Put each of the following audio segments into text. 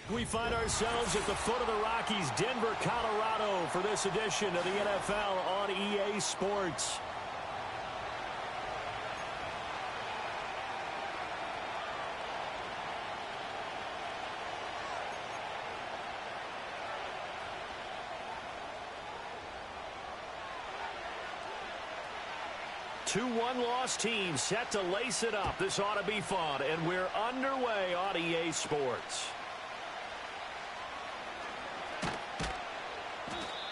We find ourselves at the foot of the Rockies, Denver, Colorado, for this edition of the NFL on EA Sports. Two one-loss teams set to lace it up. This ought to be fun, and we're underway on EA Sports.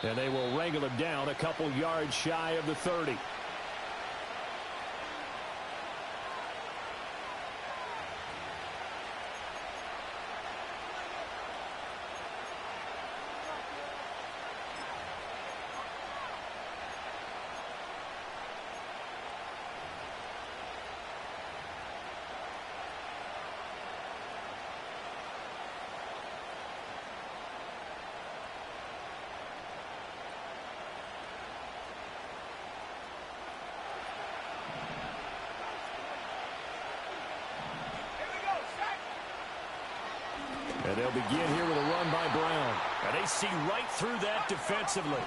And they will wrangle him down a couple yards shy of the 30. And they'll begin here with a run by Brown. And they see right through that defensively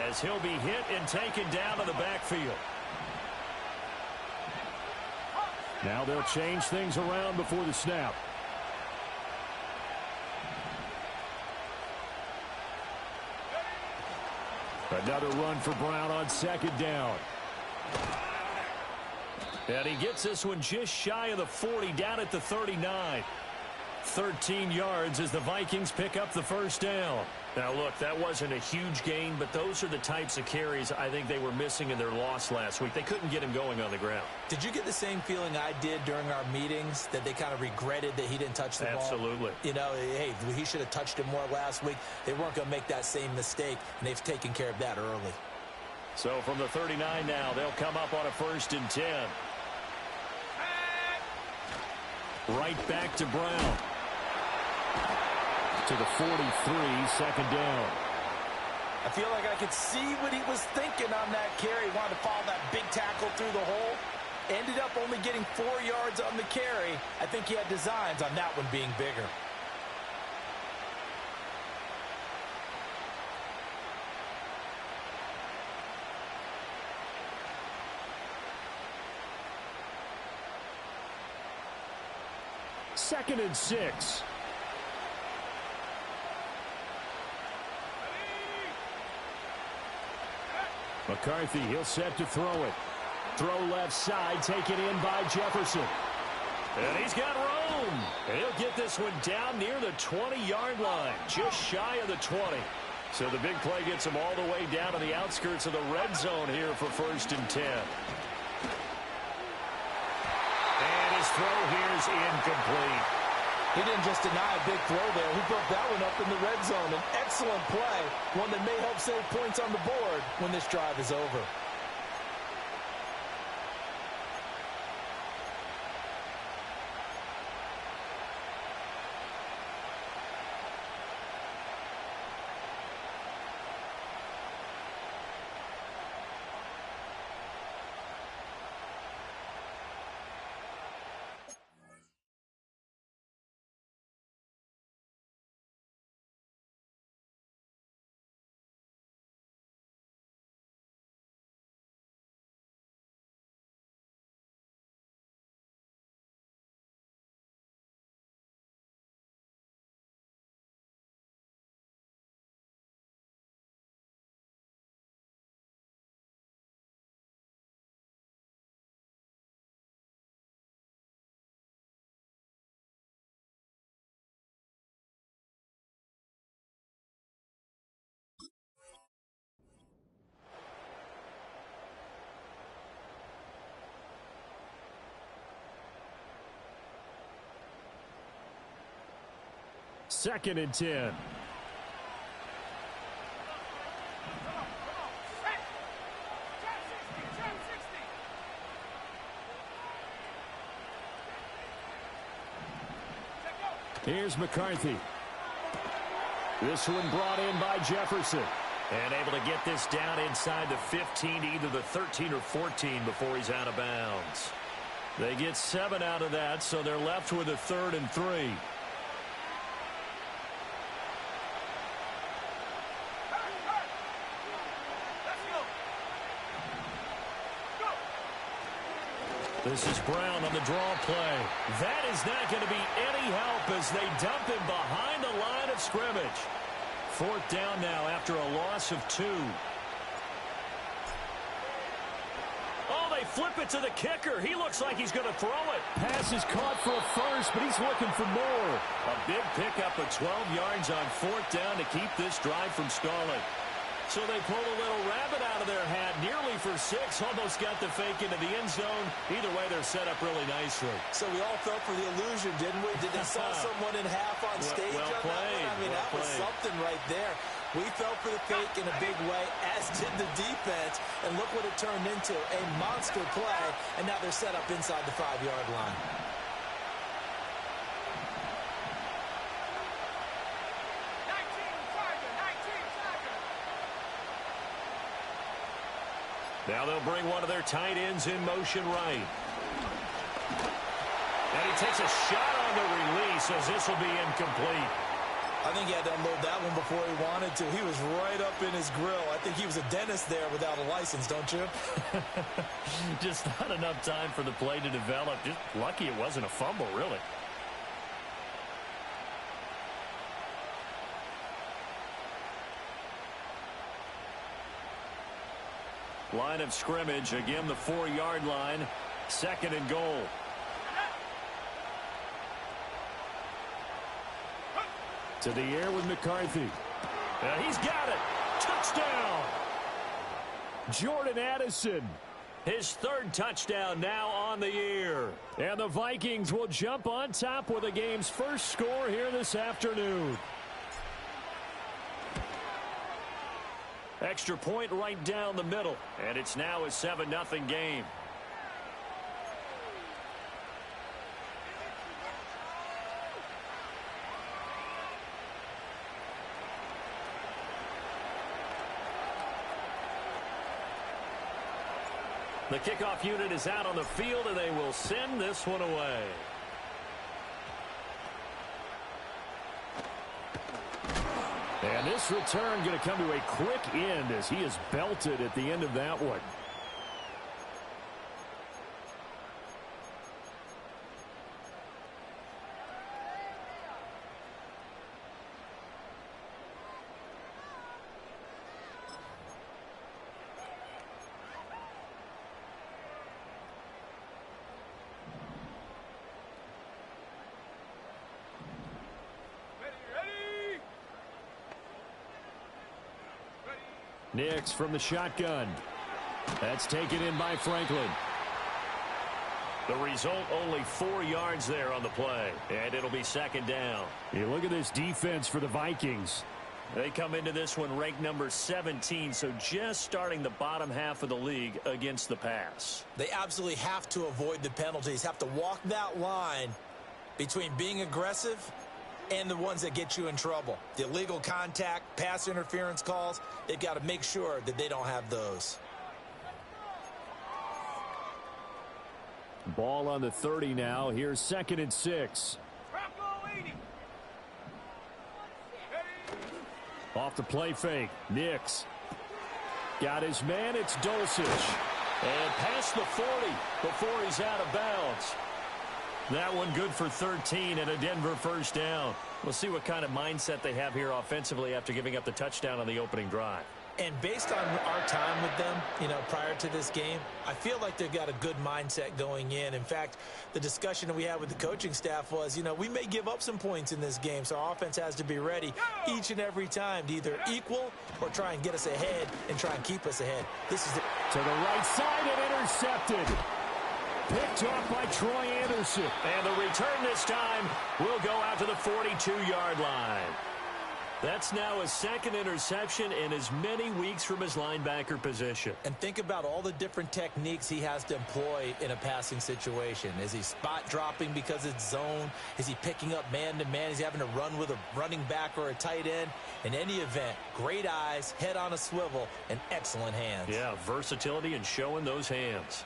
as he'll be hit and taken down to the backfield. Now they'll change things around before the snap. Another run for Brown on second down. And he gets this one just shy of the 40, down at the 39. 13 yards as the Vikings pick up the first down. Now, look, that wasn't a huge gain, but those are the types of carries I think they were missing in their loss last week. They couldn't get him going on the ground. Did you get the same feeling I did during our meetings, that they kind of regretted that he didn't touch the ball? Absolutely. You know, hey, he should have touched it more last week. They weren't going to make that same mistake, and they've taken care of that early. So from the 39 now, they'll come up on a 1st and 10. Right back to Brown. To the 43, second down. I feel like I could see what he was thinking on that carry. He wanted to follow that big tackle through the hole. Ended up only getting 4 yards on the carry. I think he had designs on that one being bigger. Second and 6. McCarthy, he'll set to throw it. Throw left side, taken in by Jefferson. And he's got room. And he'll get this one down near the 20-yard line, just shy of the 20. So the big play gets him all the way down to the outskirts of the red zone here for 1st and 10. And his throw here is incomplete. He didn't just deny a big throw there. He built that one up in the red zone. An excellent play, one that may help save points on the board when this drive is over. Second and 10. Here's McCarthy. This one brought in by Jefferson. And able to get this down inside the 15, either the 13 or 14 before he's out of bounds. They get 7 out of that, so they're left with a 3rd and 3. This is Brown on the draw play. That is not going to be any help as they dump him behind the line of scrimmage. Fourth down now after a loss of 2. Oh, they flip it to the kicker. He looks like he's going to throw it. Pass is caught for a first, but he's looking for more. A big pickup of 12 yards on fourth down to keep this drive from stalling. So they pull a little rabbit out of their hat, nearly for 6, almost got the fake into the end zone. Either way, they're set up really nicely. So we all fell for the illusion, didn't we? Did they saw someone in half on stage well on played, that one? I mean, that was something right there. We fell for the fake in a big way, as did the defense. And look what it turned into, a monster play. And now they're set up inside the 5-yard line. Now they'll bring one of their tight ends in motion right. And he takes a shot on the release as this will be incomplete. I think he had to unload that one before he wanted to. He was right up in his grill. I think he was a dentist there without a license, don't you? Just not enough time for the play to develop. Just lucky it wasn't a fumble, really. Line of scrimmage, again the 4-yard line. 2nd and goal. To the air with McCarthy. He's got it. Touchdown. Jordan Addison. His 3rd touchdown now on the year. And the Vikings will jump on top with the game's first score here this afternoon. Extra point right down the middle. And it's now a 7-0 game. The kickoff unit is out on the field, and they will send this one away. And this return going to come to a quick end as he is belted at the end of that one. Nix from the shotgun. That's taken in by Franklin. The result, only 4 yards there on the play. And it'll be 2nd down. You look at this defense for the Vikings. They come into this one ranked number 17, so just starting the bottom half of the league against the pass. They absolutely have to avoid the penalties, have to walk that line between being aggressive and the ones that get you in trouble. The illegal contact, pass interference calls, they've got to make sure that they don't have those. Ball on the 30 now. Here's 2nd and 6. Off the play fake. Nix. Got his man. It's Dulcich. And past the 40 before he's out of bounds. That one good for 13 and a Denver first down. We'll see what kind of mindset they have here offensively after giving up the touchdown on the opening drive. And based on our time with them, prior to this game, I feel like they've got a good mindset going in. In fact, the discussion that we had with the coaching staff was, we may give up some points in this game, so our offense has to be ready each and every time to either equal or try and get us ahead and try and keep us ahead. This is to the right side and intercepted. Picked off by Troy Anderson. And the return this time will go out to the 42-yard line. That's now his 2nd interception in as many weeks from his linebacker position. And think about all the different techniques he has to employ in a passing situation. Is he spot dropping because it's zone? Is he picking up man-to-man? Is he having to run with a running back or a tight end? In any event, great eyes, head on a swivel, and excellent hands. Yeah, versatility and showing those hands.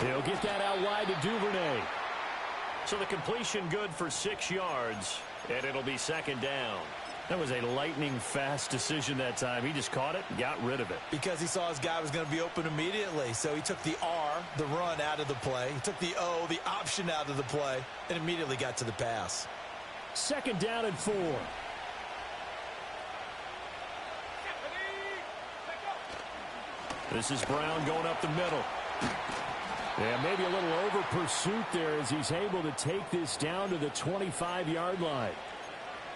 He'll get that out wide to Duvernay. So the completion good for 6 yards, and it'll be second down. That was a lightning-fast decision that time. He just caught it and got rid of it. Because he saw his guy was going to be open immediately. So he took the R, the run, out of the play. He took the O, the option, out of the play, and immediately got to the pass. Second down and 4. This is Brown going up the middle. And maybe a little over pursuit there as he's able to take this down to the 25-yard line.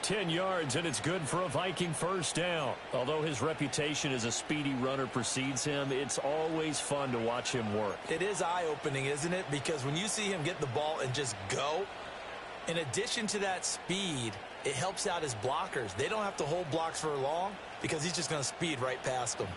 10 yards, and it's good for a Viking first down. Although his reputation as a speedy runner precedes him, it's always fun to watch him work. It is eye-opening, isn't it? Because when you see him get the ball and just go, in addition to that speed, it helps out his blockers. They don't have to hold blocks for long because he's just going to speed right past them.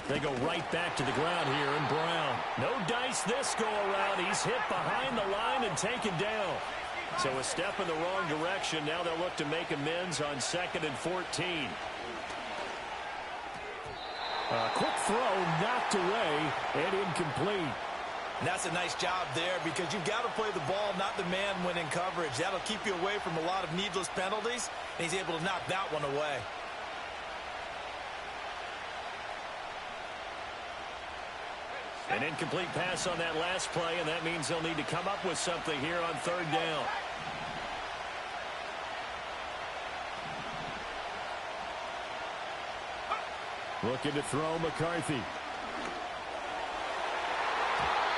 They go right back to the ground here, and Brown. No dice this go-around. He's hit behind the line and taken down. So a step in the wrong direction. Now they'll look to make amends on 2nd and 14. A quick throw knocked away and incomplete. And that's a nice job there because you've got to play the ball, not the man when in coverage. That'll keep you away from a lot of needless penalties, and he's able to knock that one away. An incomplete pass on that last play, and that means they'll need to come up with something here on 3rd down. Looking to throw McCarthy.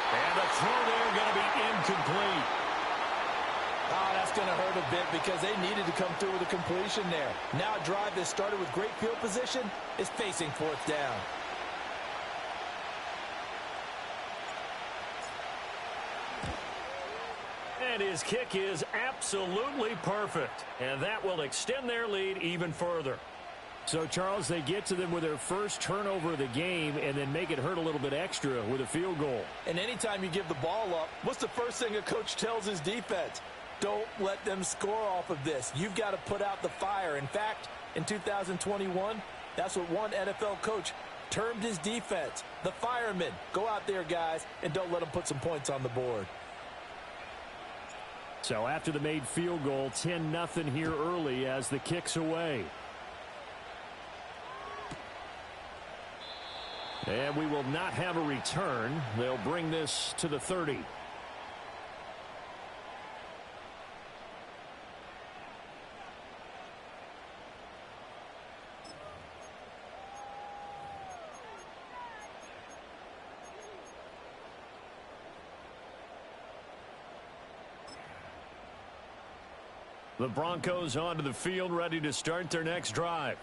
And a throw there going to be incomplete. Oh, that's going to hurt a bit because they needed to come through with a completion there. Now a drive that started with great field position is facing 4th down. And his kick is absolutely perfect. And that will extend their lead even further. So, Charles, they get to them with their first turnover of the game and then make it hurt a little bit extra with a field goal. And anytime you give the ball up, what's the first thing a coach tells his defense? Don't let them score off of this. You've got to put out the fire. In fact, in 2021, that's what one NFL coach termed his defense. The firemen. Go out there, guys, and don't let them put some points on the board. So after the made field goal, 10-0 here early as the kick's away. And we will not have a return. They'll bring this to the 30. The Broncos onto the field, ready to start their next drive.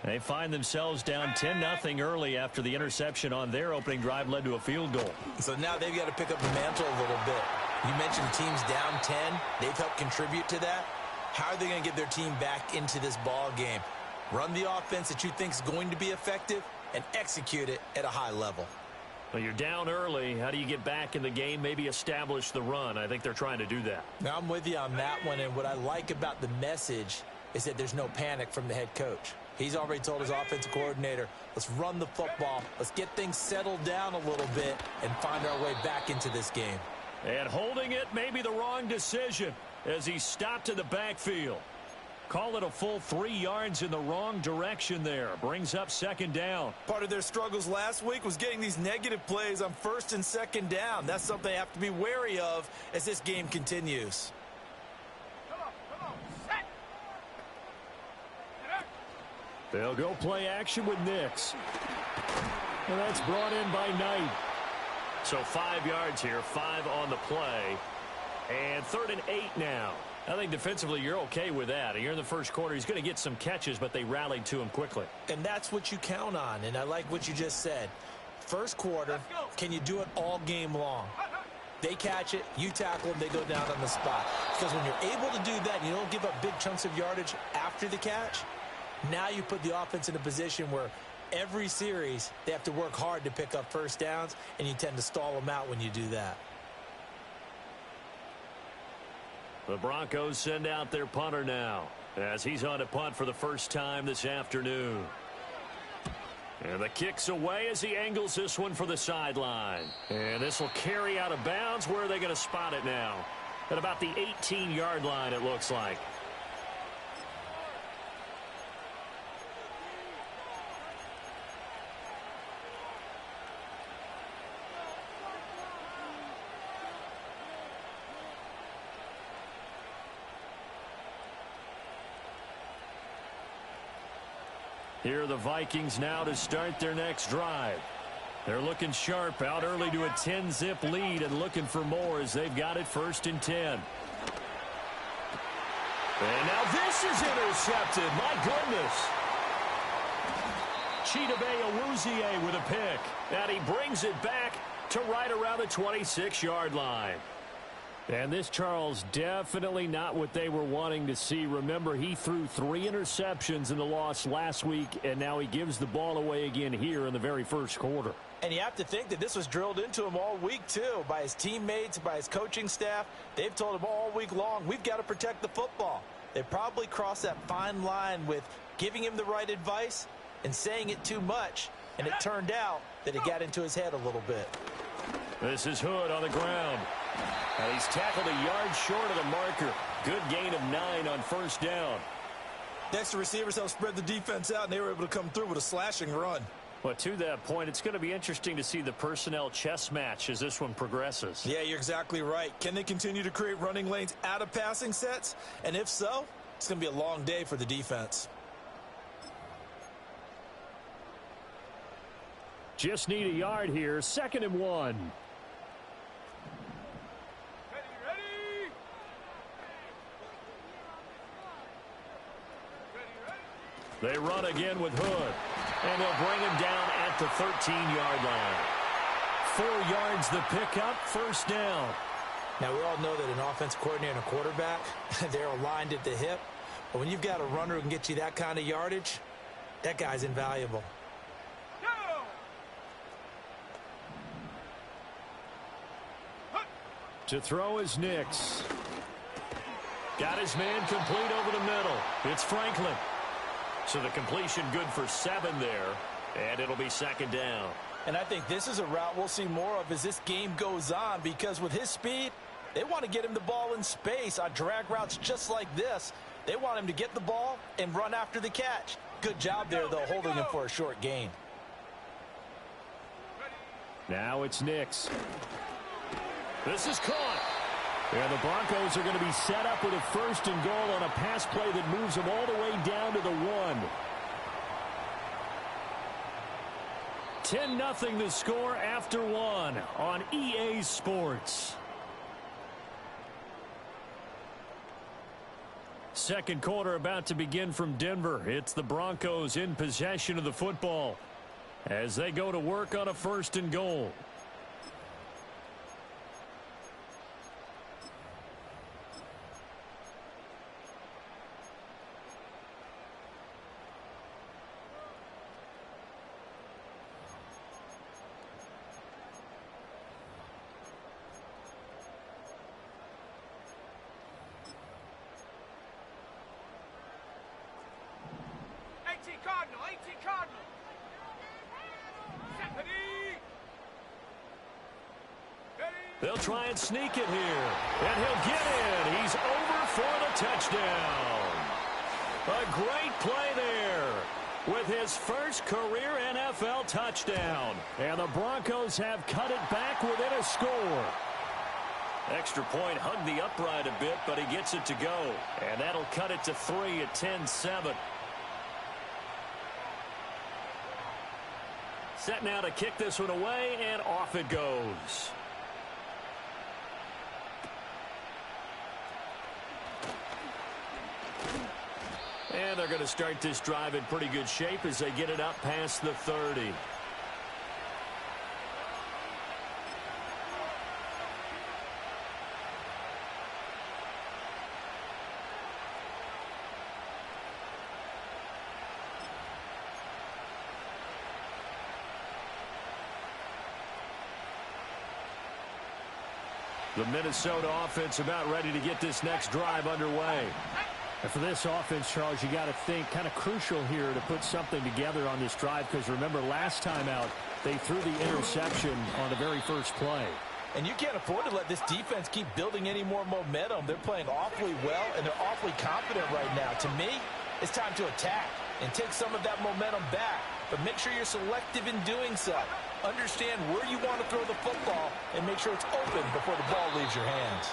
They find themselves down 10-0 early after the interception on their opening drive led to a field goal. So now they've got to pick up the mantle a little bit. You mentioned teams down 10. They've helped contribute to that. How are they going to get their team back into this ball game? Run the offense that you think is going to be effective and execute it at a high level. Well, you're down early. How do you get back in the game? Maybe establish the run. I think they're trying to do that. Now, I'm with you on that one, and what I like about the message is that there's no panic from the head coach. He's already told his offensive coordinator, let's run the football, let's get things settled down a little bit and find our way back into this game. And holding it may be the wrong decision as he stopped in the backfield. Call it a full 3 yards in the wrong direction there. Brings up 2nd down. Part of their struggles last week was getting these negative plays on 1st and 2nd down. That's something they have to be wary of as this game continues. They'll go play action with Nix. And that's brought in by Knight. So 5 yards here, 5 on the play. And 3rd and 8 now. I think defensively you're okay with that. You're in the first quarter. He's going to get some catches, but they rallied to him quickly. And that's what you count on, and I like what you just said. First quarter, can you do it all game long? They catch it, you tackle them, they go down on the spot. Because when you're able to do that and you don't give up big chunks of yardage after the catch, now you put the offense in a position where every series they have to work hard to pick up first downs, and you tend to stall them out when you do that. The Broncos send out their punter now. as he's on to punt for the first time this afternoon. And the kick's away as he angles this one for the sideline. And this will carry out of bounds. Where are they going to spot it now? At about the 18-yard line, it looks like. Here are the Vikings now to start their next drive. They're looking sharp, out early to a 10-zip lead and looking for more as they've got it 1st and 10. And now this is intercepted. My goodness. Chidobe Awuzie with a pick. And he brings it back to right around the 26-yard line. And this, Charles, definitely not what they were wanting to see. Remember, he threw 3 interceptions in the loss last week, and now he gives the ball away again here in the very first quarter. And you have to think that this was drilled into him all week, too, by his teammates, by his coaching staff. They've told him all week long, we've got to protect the football. They probably crossed that fine line with giving him the right advice and saying it too much, and it turned out that it got into his head a little bit. This is Hood on the ground. And he's tackled a yard short of the marker. Good gain of 9 on 1st down. Next, receivers helped spread the defense out, and they were able to come through with a slashing run. But to that point, it's going to be interesting to see the personnel chess match as this one progresses. Yeah, you're exactly right. Can they continue to create running lanes out of passing sets? And if so, it's going to be a long day for the defense. Just need a yard here. 2nd and 1. They run again with Hood. And they'll bring him down at the 13-yard line. 4 yards the pickup, 1st down. Now, we all know that an offensive coordinator and a quarterback, they're aligned at the hip. But when you've got a runner who can get you that kind of yardage, that guy's invaluable. To throw is Nix. Got his man complete over the middle. It's Franklin. So the completion good for 7 there, and it'll be 2nd down. And I think this is a route we'll see more of as this game goes on, because with his speed, they want to get him the ball in space on drag routes just like this. They want him to get the ball and run after the catch. Good job there, though, holding him for a short gain. Now it's Nix. This is caught. And the Broncos are going to be set up with a 1st and goal on a pass play that moves them all the way down to the 1. 10-0 the score after 1 on EA Sports. 2nd quarter about to begin from Denver. It's the Broncos in possession of the football as they go to work on a 1st and goal. They'll try and sneak it here. And he'll get in. He's over for the touchdown. A great play there with his first career NFL touchdown. And the Broncos have cut it back within a score. Extra point hugged the upright a bit, but he gets it to go. And that'll cut it to 3 at 10-7. Set now to kick this one away, and off it goes. And they're going to start this drive in pretty good shape as they get it up past the 30. The Minnesota offense about ready to get this next drive underway. And for this offense, Charles, you got to think kind of crucial here to put something together on this drive, because remember last time out they threw the interception on the very first play. And you can't afford to let this defense keep building any more momentum. They're playing awfully well, and they're awfully confident right now. To me, it's time to attack and take some of that momentum back. But make sure you're selective in doing so. Understand where you want to throw the football and make sure it's open before the ball leaves your hands.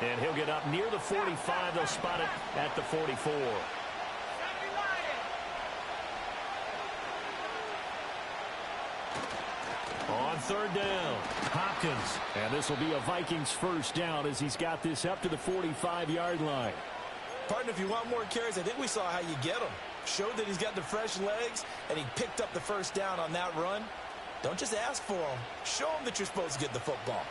And he'll get up near the 45. They'll spot it at the 44. On third down, Hopkins. And this will be a Vikings first down as he's got this up to the 45-yard line. Partner, if you want more carries, I think we saw how you get them. Showed that he's got the fresh legs, and he picked up the first down on that run. Don't just ask for them. Show them that you're supposed to get the football.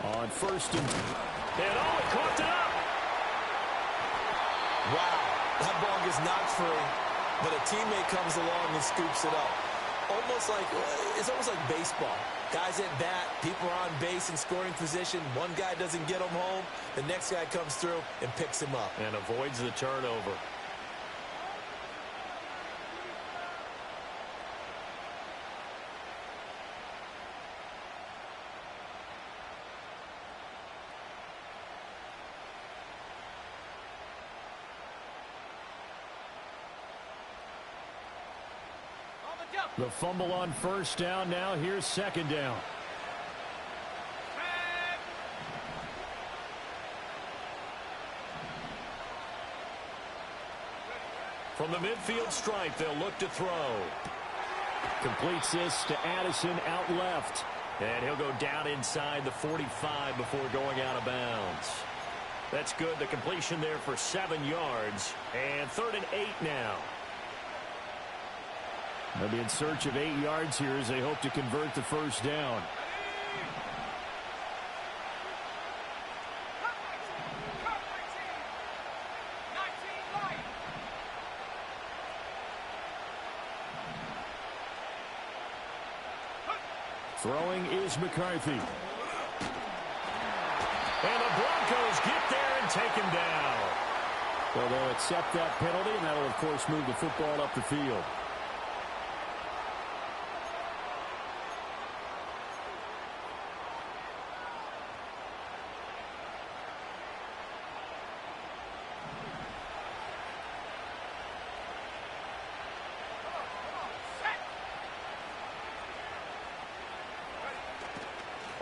On first and he coughed it up. Wow, that ball gets knocked free, but a teammate comes along and scoops it up. It's almost like baseball. Guys at bat, people are on base in scoring position. One guy doesn't get him home, the next guy comes through and picks him up. And avoids the turnover. The fumble on first down. Now here's second down. From the midfield stripe, they'll look to throw. Completes this to Addison out left. And he'll go down inside the 45 before going out of bounds. That's good. The completion there for 7 yards. And 3rd and 8 now. They'll be in search of 8 yards here as they hope to convert the first down. Throwing is McCarthy. And the Broncos get there and take him down. Well, they'll accept that penalty, and that'll, of course, move the football up the field.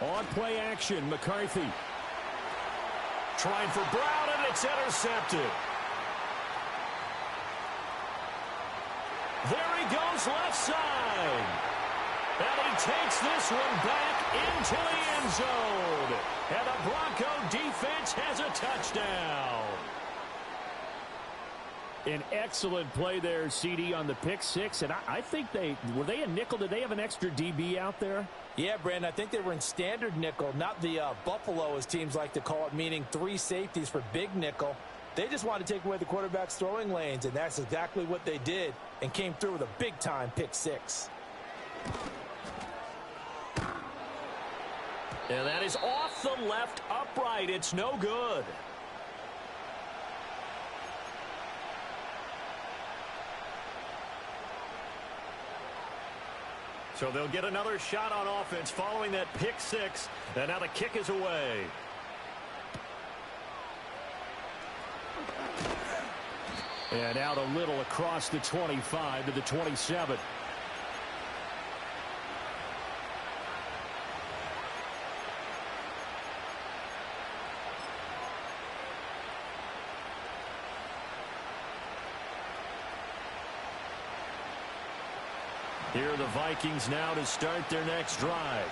On play action, McCarthy. Trying for Brown, and it's intercepted. There he goes left side. And he takes this one back into the end zone. And the Bronco defense has a touchdown. An excellent play there, CD, on the pick six. And I think were they a nickel? Did they have an extra DB out there? Yeah, Brandon, I think they were in standard nickel, not the Buffalo, as teams like to call it, meaning 3 safeties for big nickel. They just wanted to take away the quarterback's throwing lanes, and that's exactly what they did, and came through with a big-time pick six. And that is off the left upright. It's no good. So they'll get another shot on offense following that pick six. And now the kick is away. And out a little across the 25 to the 27. Here are the Vikings now to start their next drive.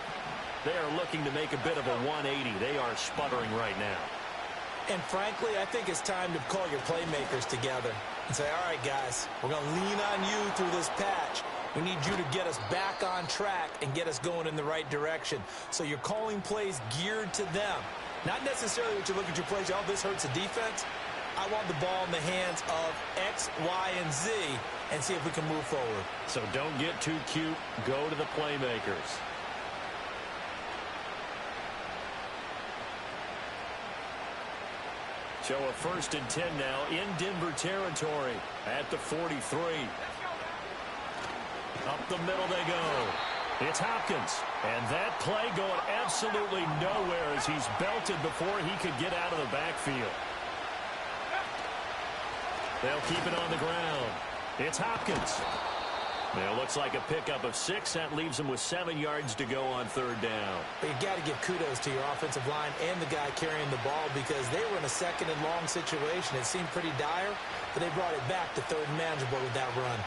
They are looking to make a bit of a 180. They are sputtering right now. And frankly, I think it's time to call your playmakers together and say, all right, guys, we're going to lean on you through this patch. We need you to get us back on track and get us going in the right direction. So you're calling plays geared to them. Not necessarily that you look at your plays, oh, this hurts the defense. I want the ball in the hands of X, Y, and Z and see if we can move forward. So don't get too cute. Go to the playmakers. So a 1st and 10 now in Denver territory at the 43. Up the middle they go. It's Hopkins. And that play going absolutely nowhere as he's belted before he could get out of the backfield. They'll keep it on the ground. It's Hopkins. It looks like a pickup of 6. That leaves them with 7 yards to go on 3rd down. But you got to give kudos to your offensive line and the guy carrying the ball because they were in a 2nd and long situation. It seemed pretty dire, but they brought it back to 3rd and manageable with that run.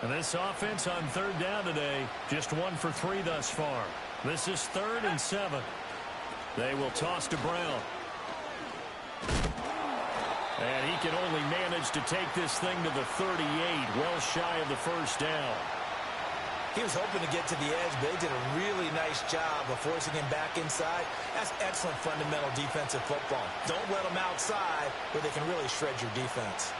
And this offense on 3rd down today, just 1 for 3 thus far. This is 3rd and 7. They will toss to Brown. And he can only manage to take this thing to the 38, well shy of the 1st down. He was hoping to get to the edge, but they did a really nice job of forcing him back inside. That's excellent fundamental defensive football. Don't let them outside where they can really shred your defense.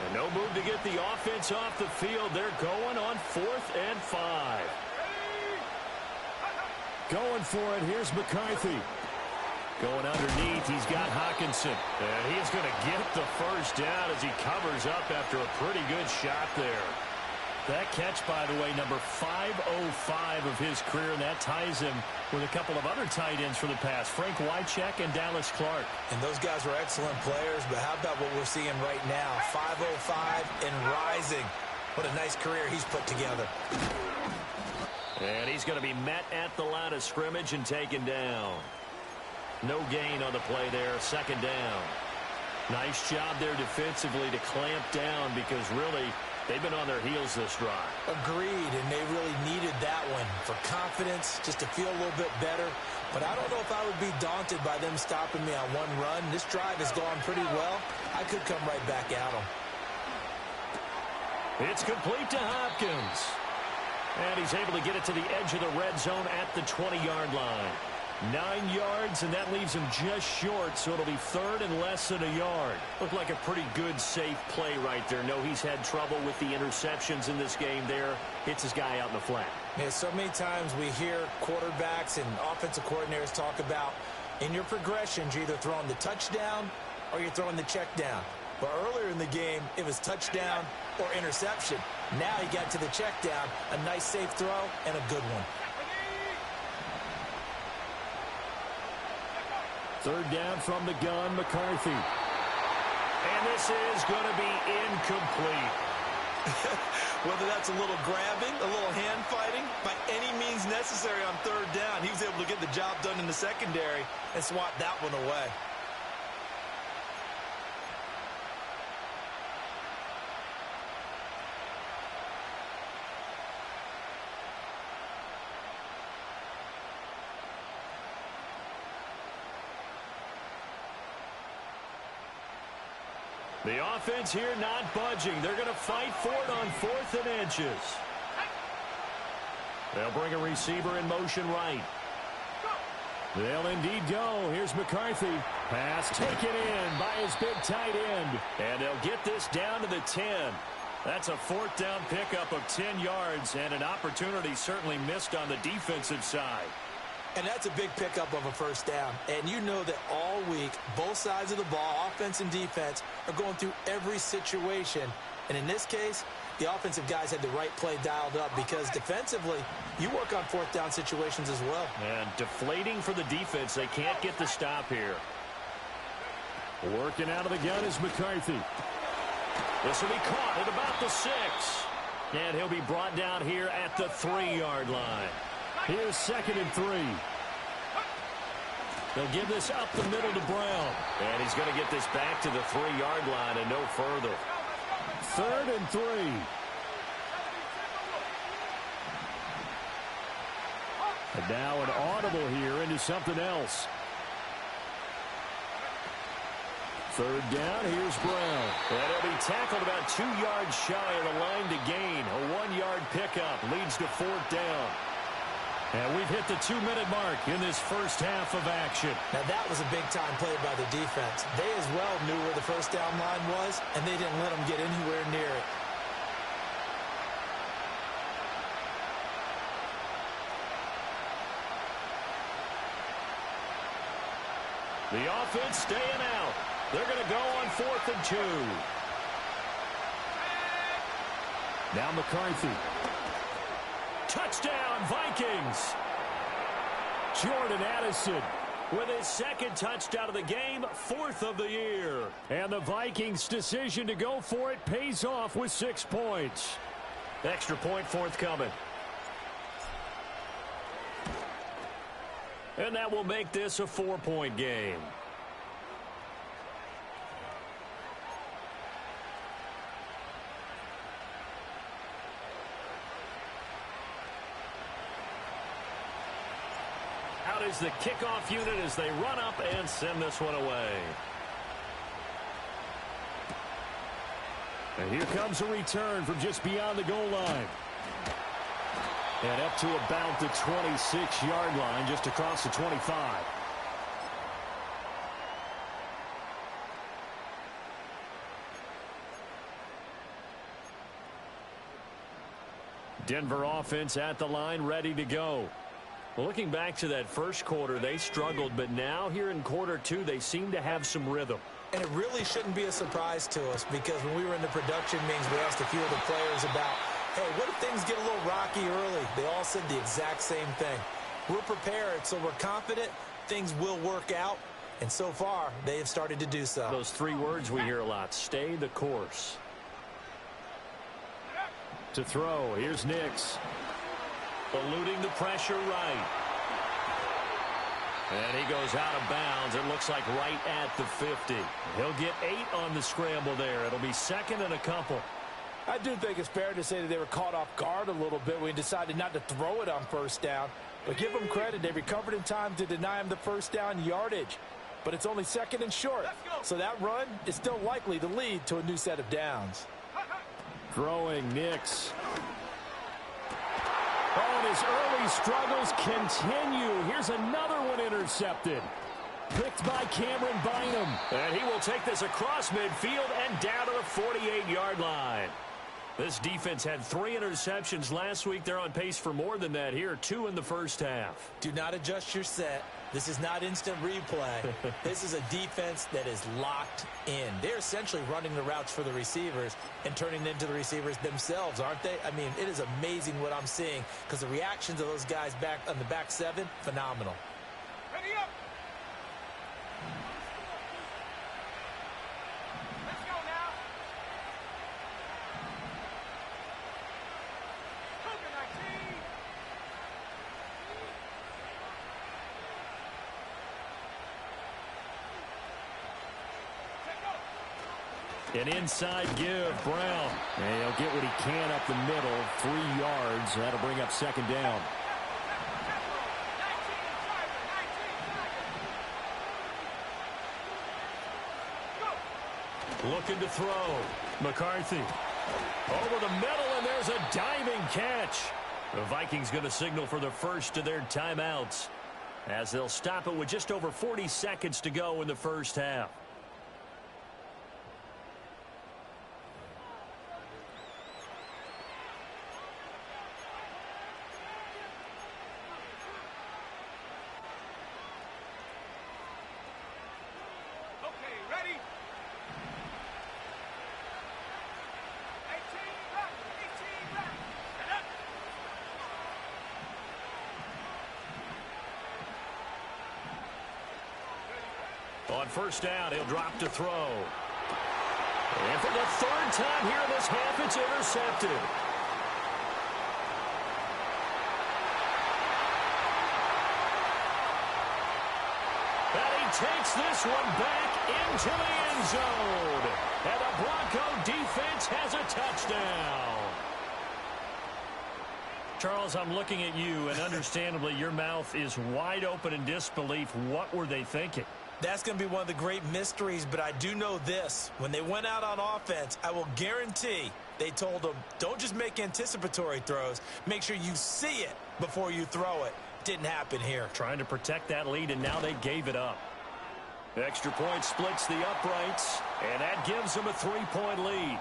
And no move to get the offense off the field. They're going on 4th and 5. Going for it. Here's McCarthy. Going underneath. He's got Hawkinson. And he's going to get the 1st down as he covers up after a pretty good shot there. That catch, by the way, number 505 of his career, and that ties him with a couple of other tight ends for the past, Frank Wycheck and Dallas Clark. And those guys were excellent players, but how about what we're seeing right now? 505 and rising. What a nice career he's put together. And he's going to be met at the line of scrimmage and taken down. No gain on the play there, 2nd down. Nice job there defensively to clamp down because really they've been on their heels this drive. Agreed, and they really needed that one for confidence, just to feel a little bit better. But I don't know if I would be daunted by them stopping me on one run. This drive has gone pretty well. I could come right back at them. It's complete to Hopkins. And he's able to get it to the edge of the red zone at the 20-yard line. 9 yards, and that leaves him just short, so it'll be 3rd and less than a yard. Looked like a pretty good, safe play right there. No, he's had trouble with the interceptions in this game there. Hits his guy out in the flat. Yeah, so many times we hear quarterbacks and offensive coordinators talk about in your progressions, you're either throwing the touchdown or you're throwing the check down. But earlier in the game, it was touchdown or interception. Now he got to the check down, a nice safe throw and a good one. 3rd down from the gun, McCarthy. And this is going to be incomplete. Whether that's a little grabbing, a little hand fighting, by any means necessary on 3rd down, he was able to get the job done in the secondary and swat that one away. The offense here not budging. They're going to fight for it on 4th and inches. They'll bring a receiver in motion right. They'll indeed go. Here's McCarthy. Pass taken in by his big tight end. And they'll get this down to the 10. That's a 4th down pickup of 10 yards and an opportunity certainly missed on the defensive side. And that's a big pickup of a 1st down. And you know that all week, both sides of the ball, offense and defense, are going through every situation. And in this case, the offensive guys had the right play dialed up because defensively, you work on 4th down situations as well. And deflating for the defense. They can't get the stop here. Working out of the gun is McCarthy. This will be caught at about the 6. And he'll be brought down here at the 3-yard line. Here's 2nd and 3. They'll give this up the middle to Brown. And he's going to get this back to the 3-yard line and no further. 3rd and 3. And now an audible here into something else. Third down, here's Brown. And he'll be tackled about 2 yards shy of the line to gain. A 1-yard pickup leads to fourth down. And we've hit the 2-minute mark in this first half of action. Now that was a big-time play by the defense. They as well knew where the first down line was, and they didn't let them get anywhere near it. The offense staying out. They're going to go on 4th and 2. Now McCarthy. Touchdown, Vikings. Jordan Addison with his second touchdown of the game, 4th of the year. And the Vikings' decision to go for it pays off with 6 points. Extra point forthcoming. And that will make this a 4-point game. Out is the kickoff unit as they run up and send this one away. And here comes a return from just beyond the goal line. And up to about the 26-yard line, just across the 25. Denver offense at the line, ready to go. Well, looking back to that first quarter, they struggled, but now here in quarter 2, they seem to have some rhythm. And it really shouldn't be a surprise to us, because when we were in the production meetings, we asked a few of the players about, hey, what if things get a little rocky early? They all said the exact same thing. We're prepared, so we're confident things will work out. And so far, they have started to do so. Those 3 words we hear a lot, stay the course. To throw, here's Nix. Eluding the pressure right. And he goes out of bounds. It looks like right at the 50. He'll get 8 on the scramble there. It'll be 2nd and a couple. I do think it's fair to say that they were caught off guard a little bit when he decided not to throw it on first down. But give them credit. They recovered in time to deny him the first down yardage. But it's only 2nd and short. So that run is still likely to lead to a new set of downs. Throwing Nix. Oh, and his early struggles continue. Here's another one intercepted. Picked by Cameron Bynum. And he will take this across midfield and down to the 48-yard line. This defense had 3 interceptions last week. They're on pace for more than that here, 2 in the first half. Do not adjust your set. This is not instant replay. This is a defense that is locked in. They're essentially running the routes for the receivers and turning them into the receivers themselves, aren't they? I mean, it is amazing what I'm seeing, because the reactions of those guys back on the back 7, phenomenal. Ready up. Let's go now. An inside give, Brown. And he'll get what he can up the middle, 3 yards. That'll bring up 2nd down. Looking to throw. McCarthy. Over the middle, and there's a diving catch. The Vikings going to signal for the first of their timeouts, as they'll stop it with just over 40 seconds to go in the first half. On first down, he'll drop to throw. And for the 3rd time here in this half, it's intercepted. And he takes this one back into the end zone. And the Bronco defense has a touchdown. Charles, I'm looking at you, and understandably, your mouth is wide open in disbelief. What were they thinking? That's going to be one of the great mysteries, but I do know this. When they went out on offense, I will guarantee they told them, don't just make anticipatory throws. Make sure you see it before you throw it. Didn't happen here. Trying to protect that lead, and now they gave it up. Extra point splits the uprights, and that gives them a 3-point lead.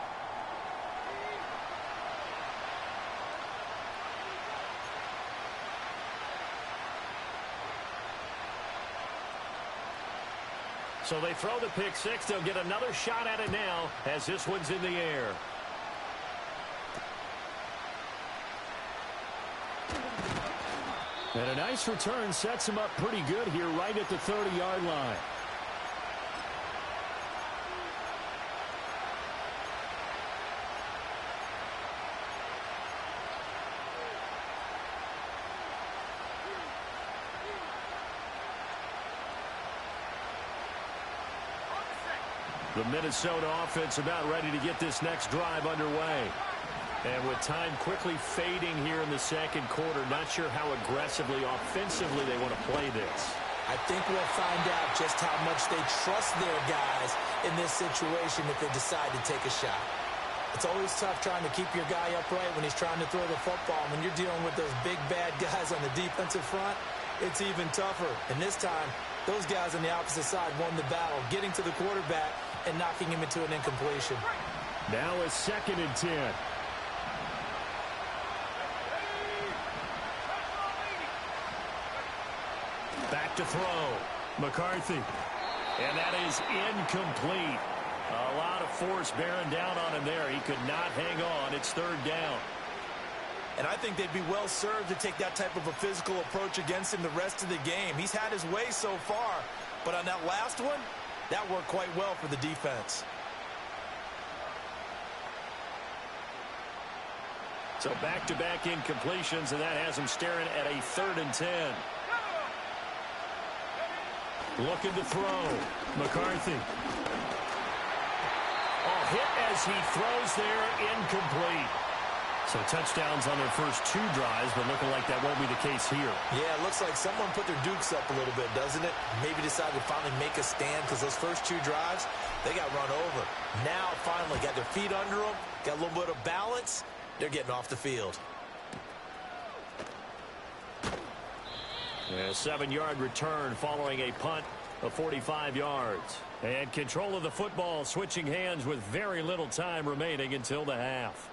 So they throw the pick six. They'll get another shot at it now as this one's in the air. And a nice return sets him up pretty good here right at the 30-yard line. The Minnesota offense about ready to get this next drive underway. And with time quickly fading here in the second quarter, not sure how aggressively, offensively they want to play this. I think we'll find out just how much they trust their guys in this situation if they decide to take a shot. It's always tough trying to keep your guy upright when he's trying to throw the football. When you're dealing with those big, bad guys on the defensive front, it's even tougher. And this time, those guys on the opposite side won the battle, getting to the quarterback and knocking him into an incompletion. Now a 2nd and 10. Back to throw. McCarthy. And that is incomplete. A lot of force bearing down on him there. He could not hang on. It's 3rd down. And I think they'd be well served to take that type of a physical approach against him the rest of the game. He's had his way so far, but on that last one, that worked quite well for the defense. So back-to-back incompletions, and that has him staring at a 3rd and 10. Looking to throw. McCarthy. Oh, hit as he throws there, incomplete. So touchdowns on their first 2 drives, but looking like that won't be the case here. Yeah, it looks like someone put their dukes up a little bit, doesn't it? Maybe decided to finally make a stand because those first 2 drives, they got run over. Now, finally, got their feet under them, got a little bit of balance. They're getting off the field. A 7-yard return following a punt of 45 yards. And control of the football switching hands with very little time remaining until the half.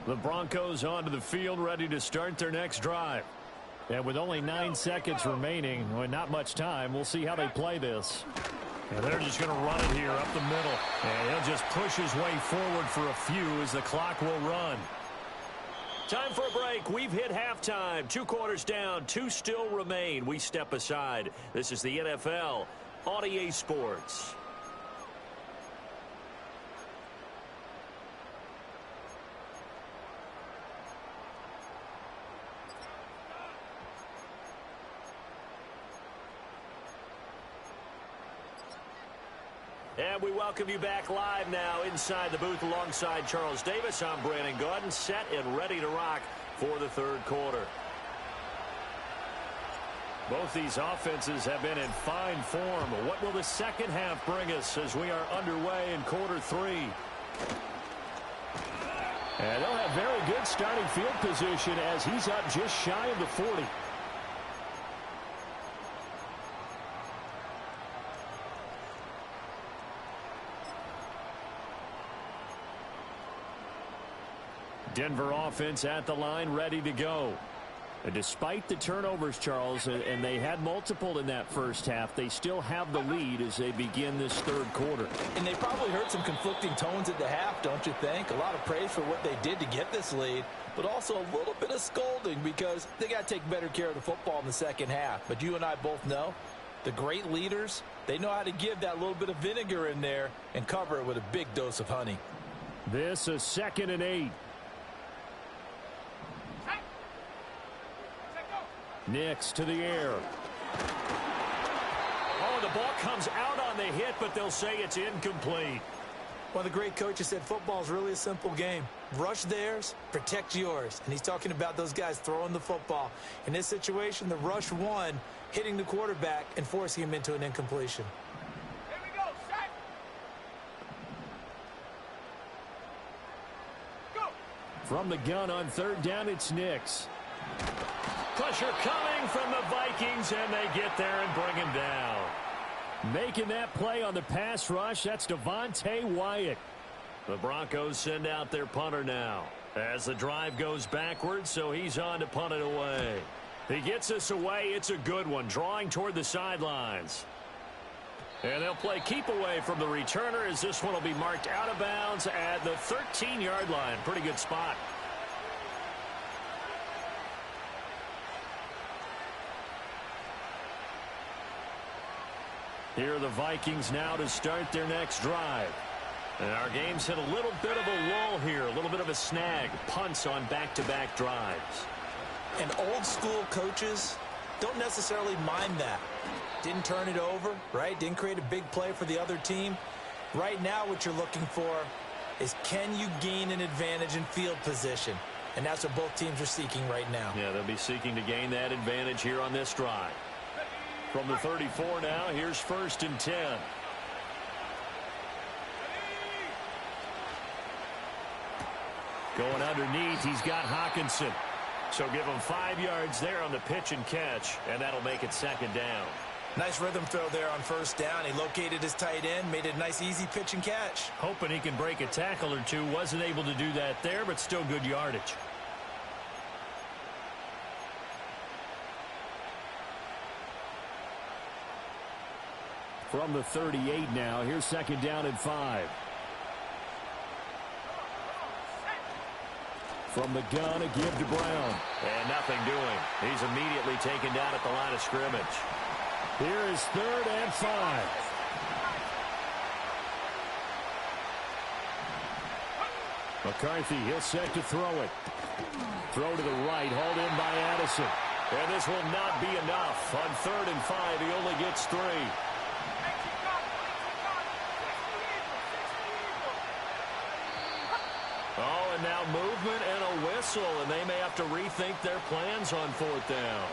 The Broncos onto the field, ready to start their next drive. And with only 9 seconds remaining, well, not much time, we'll see how they play this. And they're just going to run it here up the middle. And he'll just push his way forward for a few as the clock will run. Time for a break. We've hit halftime. 2 quarters down, 2 still remain. We step aside. This is the NFL on EA Sports. And we welcome you back live now inside the booth alongside Charles Davis. I'm Brandon Gaudin, set and ready to rock for the 3rd quarter. Both these offenses have been in fine form. What will the second half bring us as we are underway in quarter 3? And they'll have very good starting field position as he's up just shy of the 40. Denver offense at the line, ready to go. And despite the turnovers, Charles, and they had multiple in that first half, they still have the lead as they begin this 3rd quarter. And they probably heard some conflicting tones at the half, don't you think? A lot of praise for what they did to get this lead, but also a little bit of scolding because they got to take better care of the football in the second half. But you and I both know the great leaders, they know how to give that little bit of vinegar in there and cover it with a big dose of honey. This is 2nd and 8. Nix to the air. ball comes out on the hit, but they'll say it's incomplete. One of the great coaches said football is really a simple game. Rush theirs, protect yours. And he's talking about those guys throwing the football. In this situation, the rush won, hitting the quarterback and forcing him into an incompletion. Here we go, set. Go. From the gun on third down, it's Nix. Pressure coming from the Vikings, and they get there and bring him down. Making that play on the pass rush, that's Devontae Wyatt. The Broncos send out their punter now as the drive goes backwards, so he's on to punt it away. He gets us away. It's a good one, drawing toward the sidelines. And they'll play keep away from the returner as this one will be marked out of bounds at the 13-yard line. Pretty good spot. Here are the Vikings now to start their next drive. And our game's hit a little bit of a lull here, a little bit of a snag. Punts on back-to-back drives. And old-school coaches don't necessarily mind that. Didn't turn it over, right? Didn't create a big play for the other team. Right now what you're looking for is, can you gain an advantage in field position? And that's what both teams are seeking right now. Yeah, they'll be seeking to gain that advantage here on this drive. From the 34 now, here's 1st and 10. Going underneath, he's got Hawkinson. So give him 5 yards there on the pitch and catch, and that'll make it 2nd down. Nice rhythm throw there on 1st down. He located his tight end, made it a nice easy pitch and catch. Hoping he can break a tackle or two. Wasn't able to do that there, but still good yardage. From the 38 now, here's 2nd down and 5. From the gun, a give to Brown. And nothing doing. He's immediately taken down at the line of scrimmage. Here is 3rd and 5. McCarthy, he'll set to throw it. Throw to the right, hauled in by Addison. And this will not be enough. On 3rd and 5, he only gets 3. Oh, and now movement and a whistle, and they may have to rethink their plans on 4th down.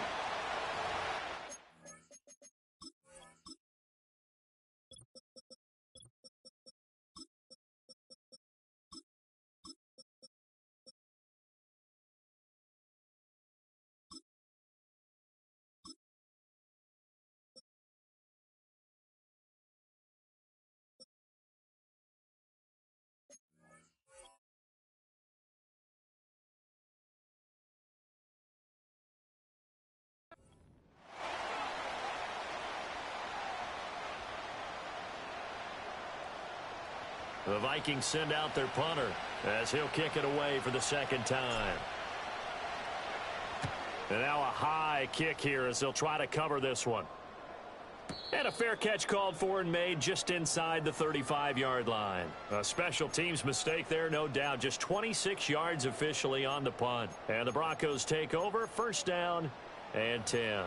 The Vikings send out their punter as he'll kick it away for the 2nd time. And now a high kick here as they'll try to cover this one. And a fair catch called for and made just inside the 35-yard line. A special teams mistake there, no doubt. Just 26 yards officially on the punt. And the Broncos take over, 1st down and 10.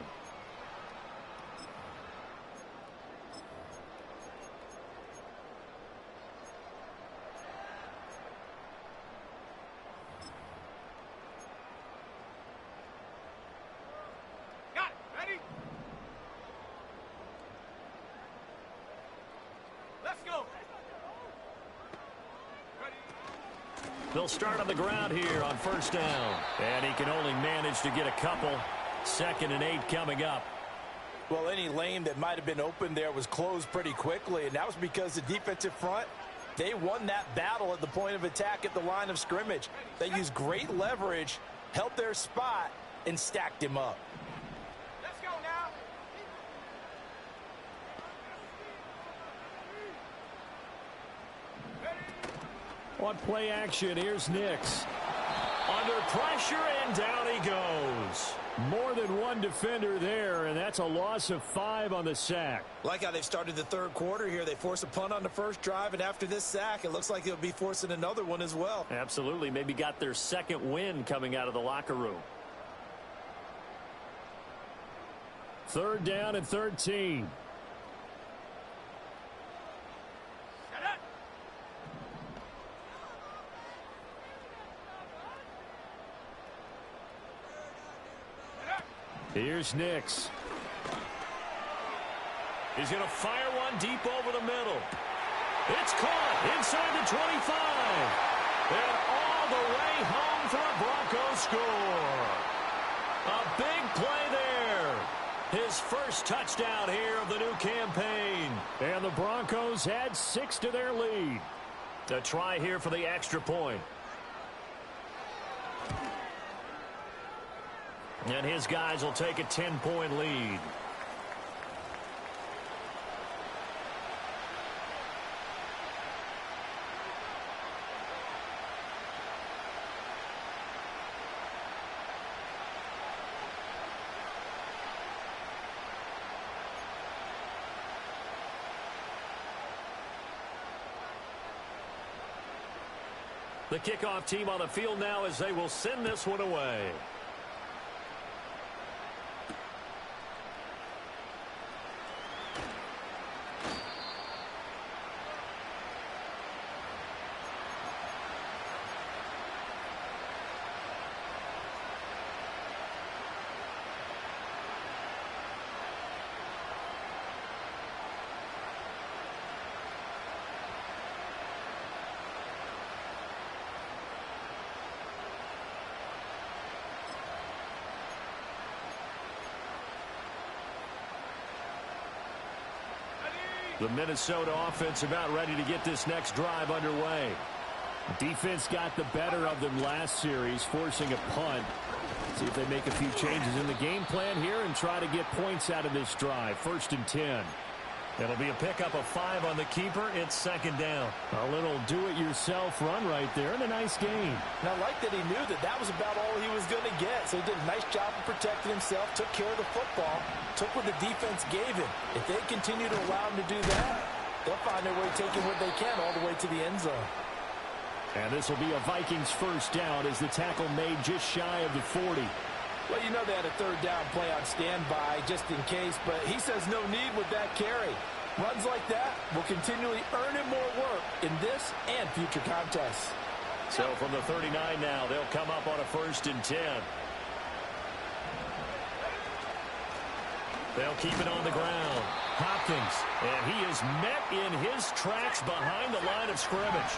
They'll start on the ground here on 1st down. And he can only manage to get a couple. 2nd and 8 coming up. Well, any lane that might have been open there was closed pretty quickly, and that was because the defensive front, they won that battle at the point of attack at the line of scrimmage. They used great leverage, held their spot, and stacked him up. Let's go now. On play action, here's Nix. Under pressure, and down he goes. More than one defender there, and that's a loss of 5 on the sack. Like how they've started the 3rd quarter here. They force a punt on the 1st drive, and after this sack, it looks like they'll be forcing another one as well. Absolutely. Maybe got their 2nd win coming out of the locker room. 3rd down and 13. Here's Nix. He's going to fire one deep over the middle. It's caught inside the 25. And all the way home for a Broncos score. A big play there. His first touchdown here of the new campaign. And the Broncos add 6 to their lead. A try here for the extra point. And his guys will take a 10-point lead. The kickoff team on the field now as they will send this one away. The Minnesota offense about ready to get this next drive underway. Defense got the better of them last series, forcing a punt. See if they make a few changes in the game plan here and try to get points out of this drive. 1st and 10. It'll be a pickup of 5 on the keeper. It's 2nd down. A little do-it-yourself run right there and a nice gain. And I like that he knew that that was about all he was going to get. So he did a nice job of protecting himself, took care of the football, took what the defense gave him. If they continue to allow him to do that, they'll find their way taking what they can all the way to the end zone. And this will be a Vikings 1st down as the tackle made just shy of the 40. Well, you know they had a 3rd down play on standby just in case, but he says no need with that carry. Runs like that will continually earn him more work in this and future contests. So from the 39 now, they'll come up on a 1st and 10. They'll keep it on the ground. Hopkins, and he is met in his tracks behind the line of scrimmage.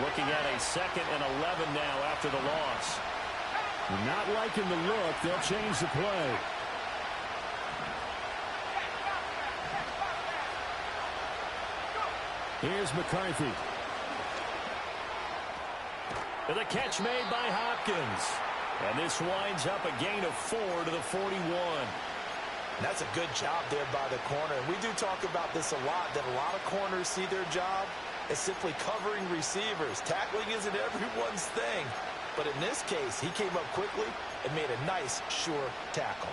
Looking at a 2nd and 11 now after the loss. Not liking the look. They'll change the play. Here's McCarthy. And the catch made by Hopkins. And this winds up a gain of 4 to the 41. That's a good job there by the corner. And we do talk about this a lot, that a lot of corners see their job as simply covering receivers. Tackling isn't everyone's thing. But in this case, he came up quickly and made a nice, sure tackle.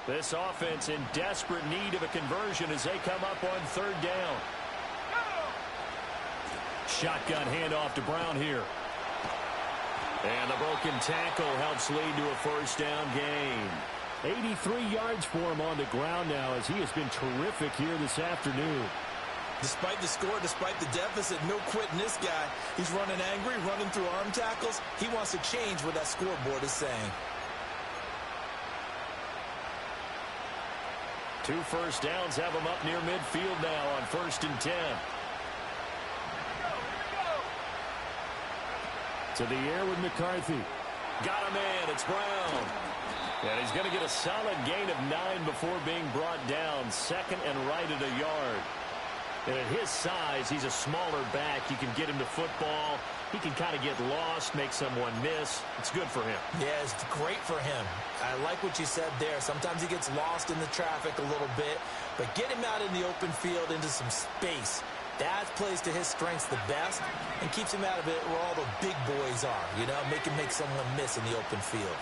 This offense in desperate need of a conversion as they come up on 3rd down. Shotgun handoff to Brown here. And the broken tackle helps lead to a 1st down gain. 83 yards for him on the ground now as he has been terrific here this afternoon. Despite the score, despite the deficit, no quitting this guy. He's running angry, running through arm tackles. He wants to change what that scoreboard is saying. 2 1st downs have him up near midfield now on 1st and 10. To the air with McCarthy. Got a man. It's Brown. And he's going to get a solid gain of 9 before being brought down. 2nd and right at a yard. And at his size, he's a smaller back. You can get him to football. He can kind of get lost, make someone miss. It's good for him. Yeah, it's great for him. I like what you said there. Sometimes he gets lost in the traffic a little bit. But get him out in the open field into some space. That plays to his strengths the best and keeps him out of it where all the big boys are. You know, make him make someone miss in the open field.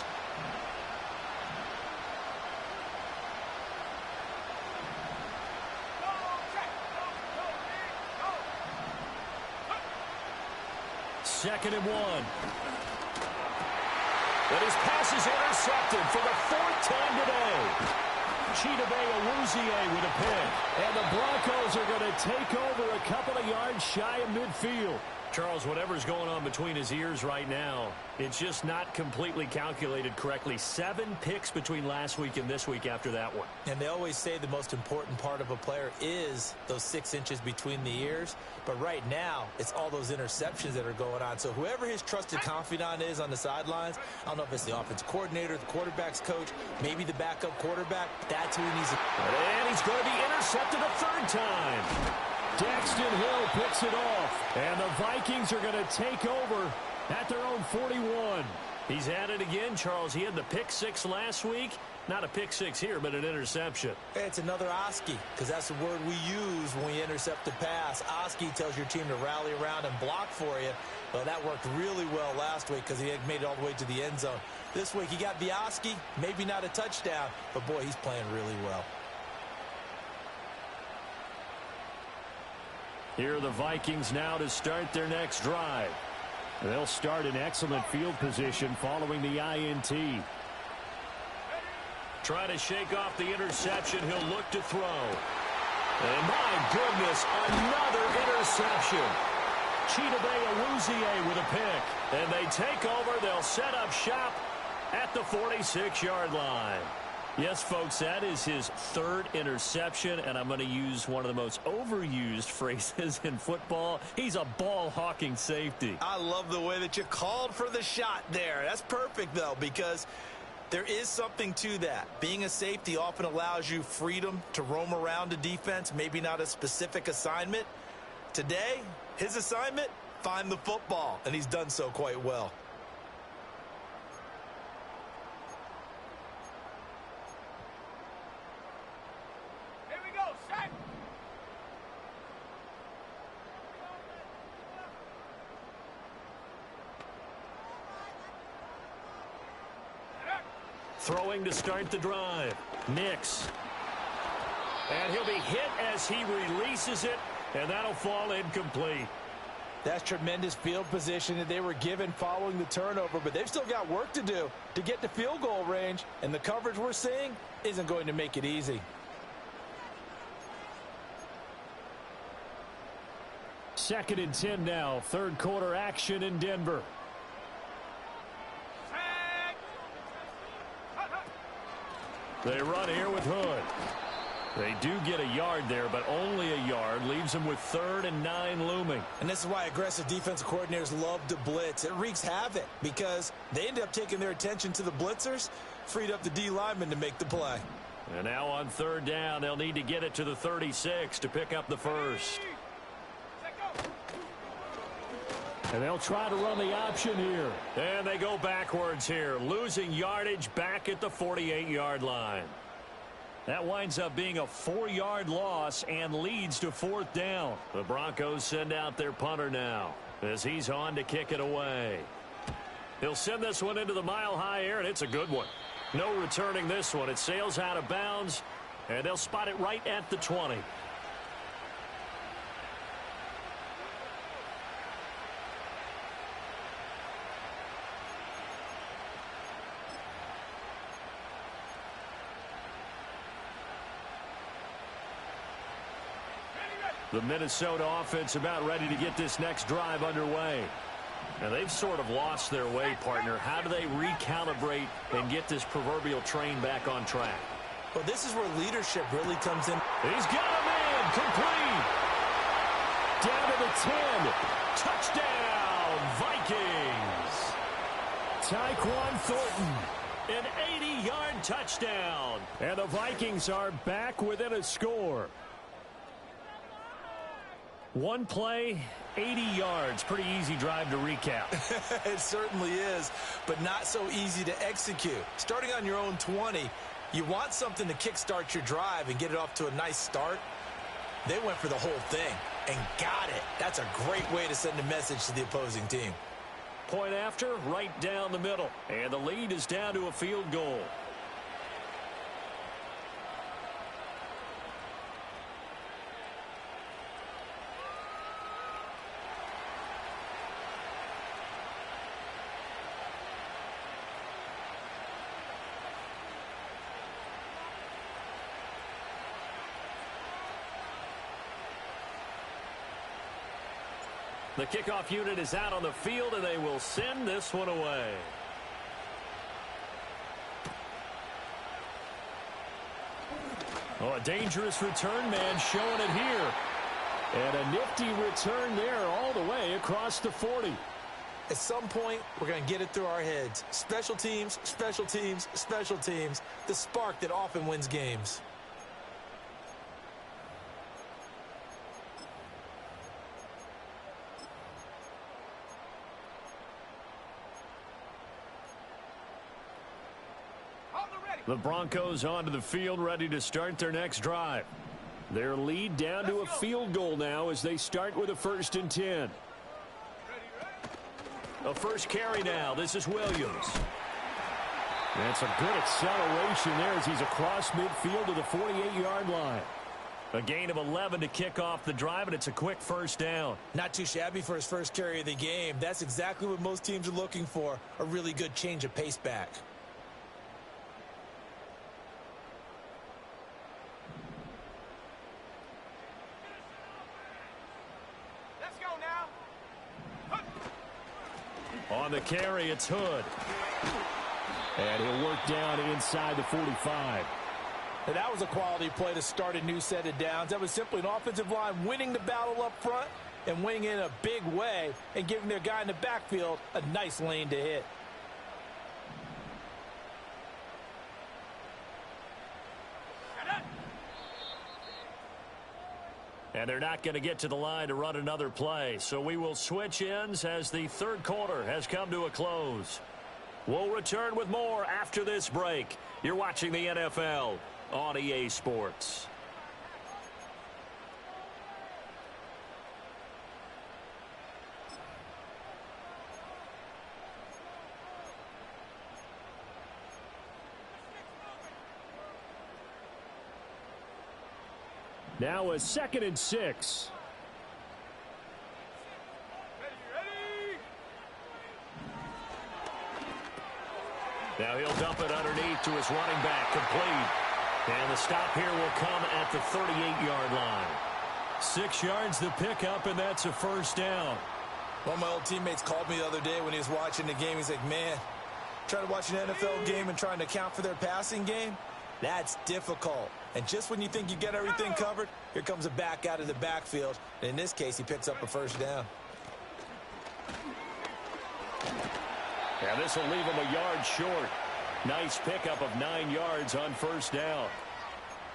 Second and 1. But his pass is intercepted for the 4th time today. Chidobe Awuzie with a pick. And the Broncos are going to take over a couple of yards shy of midfield. Charles, whatever's going on between his ears right now, it's just not completely calculated correctly. 7 picks between last week and this week after that one. And they always say the most important part of a player is those 6 inches between the ears. But right now, it's all those interceptions that are going on. So whoever his trusted confidant is on the sidelines, I don't know if it's the offensive coordinator, the quarterback's coach, maybe the backup quarterback, that's who he needs to... And he's going to be intercepted a 3rd time. Daxton Hill picks it off, and the Vikings are going to take over at their own 41. He's at it again, Charles. He had the pick 6 last week. Not a pick 6 here, but an interception. It's another Oski, because that's the word we use when we intercept a pass. Oski tells your team to rally around and block for you. Well, that worked really well last week because he had made it all the way to the end zone. This week he got the Oski, maybe not a touchdown, but boy, he's playing really well. Here are the Vikings now to start their next drive. They'll start in excellent field position following the INT. Try to shake off the interception. He'll look to throw. And my goodness, another interception. Chidobe Awuzie with a pick. And they take over. They'll set up shop at the 46-yard line. Yes, folks, that is his 3rd interception, and I'm going to use one of the most overused phrases in football. He's a ball-hawking safety. I love the way that you called for the shot there. That's perfect, though, because there is something to that. Being a safety often allows you freedom to roam around a defense, maybe not a specific assignment. Today, his assignment, find the football, and he's done so quite well. Throwing to start the drive. Nix. And he'll be hit as he releases it, and that'll fall incomplete. That's tremendous field position that they were given following the turnover, but they've still got work to do to get to field goal range, and the coverage we're seeing isn't going to make it easy. Second and 10 now. 3rd quarter action in Denver. They run here with Hood. They do get a yard there, but only a yard. Leaves them with 3rd and 9 looming. And this is why aggressive defensive coordinators love to blitz. It wreaks havoc because they end up taking their attention to the blitzers, freed up the D lineman to make the play. And now on 3rd down, they'll need to get it to the 36 to pick up the 1st. And they'll try to run the option here. And they go backwards here, losing yardage back at the 48-yard line. That winds up being a 4-yard loss and leads to 4th down. The Broncos send out their punter now as he's on to kick it away. He'll send this one into the mile-high air, and it's a good one. No returning this one. It sails out of bounds, and they'll spot it right at the 20. The Minnesota offense about ready to get this next drive underway. And they've sort of lost their way, partner. How do they recalibrate and get this proverbial train back on track? Well, this is where leadership really comes in. He's got a man complete. Down to the 10. Touchdown, Vikings. Tyquan Thornton, an 80-yard touchdown. And the Vikings are back within a score. One play, 80 yards. Pretty easy drive to recap. It certainly is, but not so easy to execute. Starting on your own 20, you want something to kickstart your drive and get it off to a nice start. They went for the whole thing and got it. That's a great way to send a message to the opposing team. Point after, right down the middle. And the lead is down to a field goal. The kickoff unit is out on the field, and they will send this one away. Oh, a dangerous return man showing it here. And a nifty return there all the way across the 40. At some point, we're going to get it through our heads. Special teams, special teams, special teams. The spark that often wins games. The Broncos onto the field, ready to start their next drive. Their lead down to a field goal now as they start with a 1st and 10. A first carry now. This is Williams. That's a good acceleration there as he's across midfield to the 48-yard line. A gain of 11 to kick off the drive, and it's a quick first down. Not too shabby for his first carry of the game. That's exactly what most teams are looking for, a really good change of pace back. On the carry, it's Hood. And he'll work down inside the 45. And that was a quality play to start a new set of downs. That was simply an offensive line winning the battle up front and winning in a big way and giving their guy in the backfield a nice lane to hit. And they're not going to get to the line to run another play. So we will switch ends as the third quarter has come to a close. We'll return with more after this break. You're watching the NFL on EA Sports. Now a 2nd and 6. Now he'll dump it underneath to his running back, complete. And the stop here will come at the 38-yard line. 6 yards the pickup, and that's a first down. One of my old teammates called me the other day when he was watching the game. He's like, man, trying to watch an NFL game and trying to account for their passing game? That's difficult. And just when you think you get everything covered, here comes a back out of the backfield. And in this case, he picks up a first down. Yeah, this will leave him a yard short. Nice pickup of 9 yards on first down.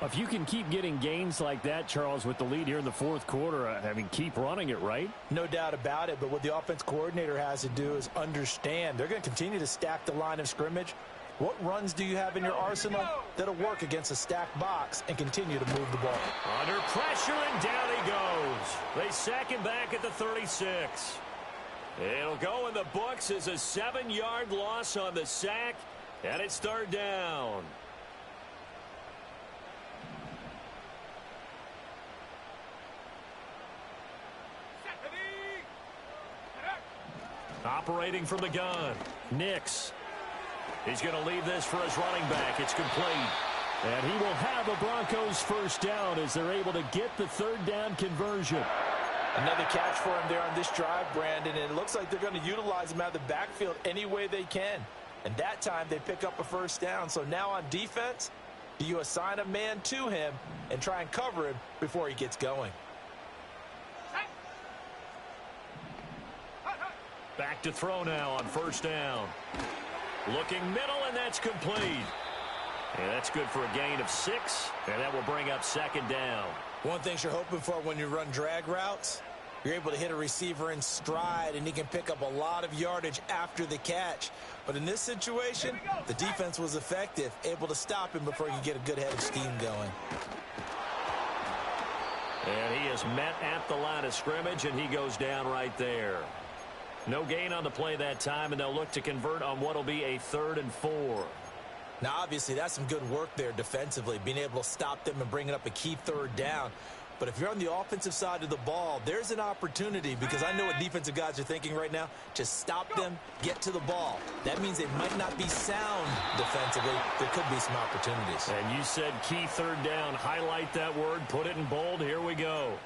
If you can keep getting gains like that, Charles, with the lead here in the fourth quarter, I mean, keep running it, right? No doubt about it, but what the offense coordinator has to do is understand they're going to continue to stack the line of scrimmage. What runs do you have in your arsenal that'll work against a stacked box and continue to move the ball? Under pressure, and down he goes. They sack him back at the 36. It'll go in the books as a 7-yard loss on the sack, and it's third down. Operating from the gun, Nix. He's going to leave this for his running back. It's complete. And he will have a Broncos first down as they're able to get the third down conversion. Another catch for him there on this drive, Brandon, and it looks like they're going to utilize him out of the backfield any way they can. And that time they pick up a first down. So now on defense, do you assign a man to him and try and cover him before he gets going? Back to throw now on first down. Looking middle, and that's complete. And that's good for a gain of 6, and that will bring up second down. One thing you're hoping for when you run drag routes, you're able to hit a receiver in stride, and he can pick up a lot of yardage after the catch. But in this situation, the defense was effective, able to stop him before he could get a good head of steam going. And he is met at the line of scrimmage, and he goes down right there. No gain on the play that time, and they'll look to convert on what will be a 3rd and 4. Now, obviously, that's some good work there defensively, being able to stop them and bringing up a key third down. But if you're on the offensive side of the ball, there's an opportunity, because I know what defensive guys are thinking right now. Just stop them, get to the ball. That means they might not be sound defensively. There could be some opportunities. And you said key third down. Highlight that word, put it in bold. Here we go.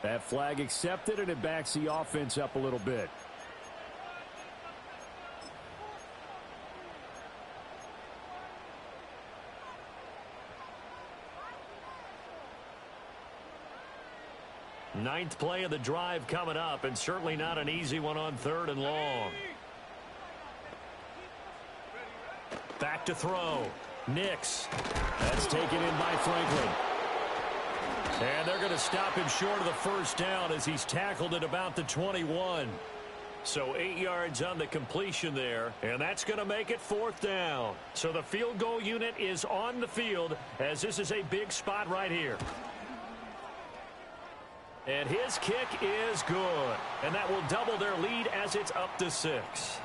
That flag accepted, and it backs the offense up a little bit. Ninth play of the drive coming up, and certainly not an easy one on 3rd and long. Back to throw. Nix. That's taken in by Franklin. And they're going to stop him short of the first down as he's tackled at about the 21. So 8 yards on the completion there, and that's going to make it 4th down. So the field goal unit is on the field as this is a big spot right here. And his kick is good. And that will double their lead as it's up to 6.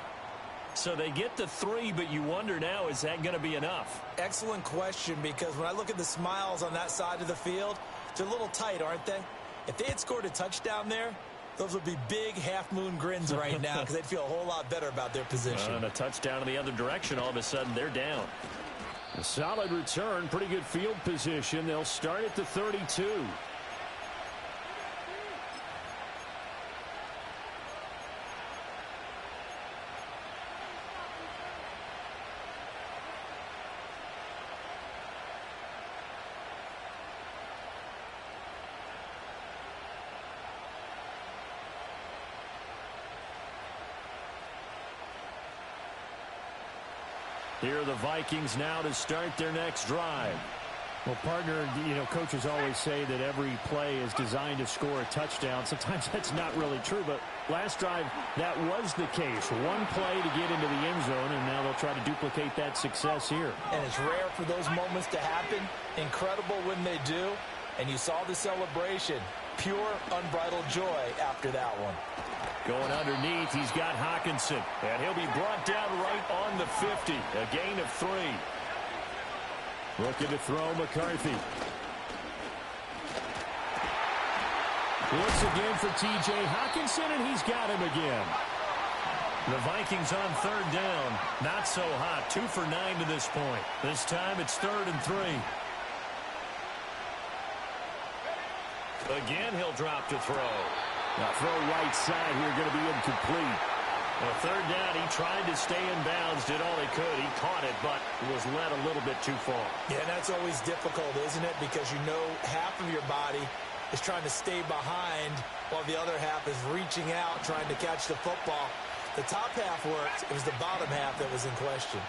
So they get to 3, but you wonder now, is that going to be enough? Excellent question, because when I look at the smiles on that side of the field, they're a little tight, aren't they? If they had scored a touchdown there, those would be big half-moon grins right now because they'd feel a whole lot better about their position. And a touchdown in the other direction, all of a sudden they're down. A solid return, pretty good field position. They'll start at the 32. Here are the Vikings now to start their next drive. Well, partner, you know, coaches always say that every play is designed to score a touchdown. Sometimes that's not really true, but last drive, that was the case. One play to get into the end zone, and now they'll try to duplicate that success here. And it's rare for those moments to happen. Incredible when they do. And you saw the celebration. Pure, unbridled joy after that one. Going underneath, he's got Hawkinson. And he'll be brought down right on the 50. A gain of 3. Looking to throw McCarthy. Looks again for T.J. Hawkinson, and he's got him again. The Vikings on 3rd down. Not so hot. 2 for 9 to this point. This time it's 3rd and 3. Again, he'll drop to throw. Now throw right side here, going to be incomplete. Well, 3rd down, he tried to stay in bounds, did all he could. He caught it, but was led a little bit too far. Yeah, and that's always difficult, isn't it? Because you know half of your body is trying to stay behind while the other half is reaching out, trying to catch the football. The top half worked. It was the bottom half that was in question.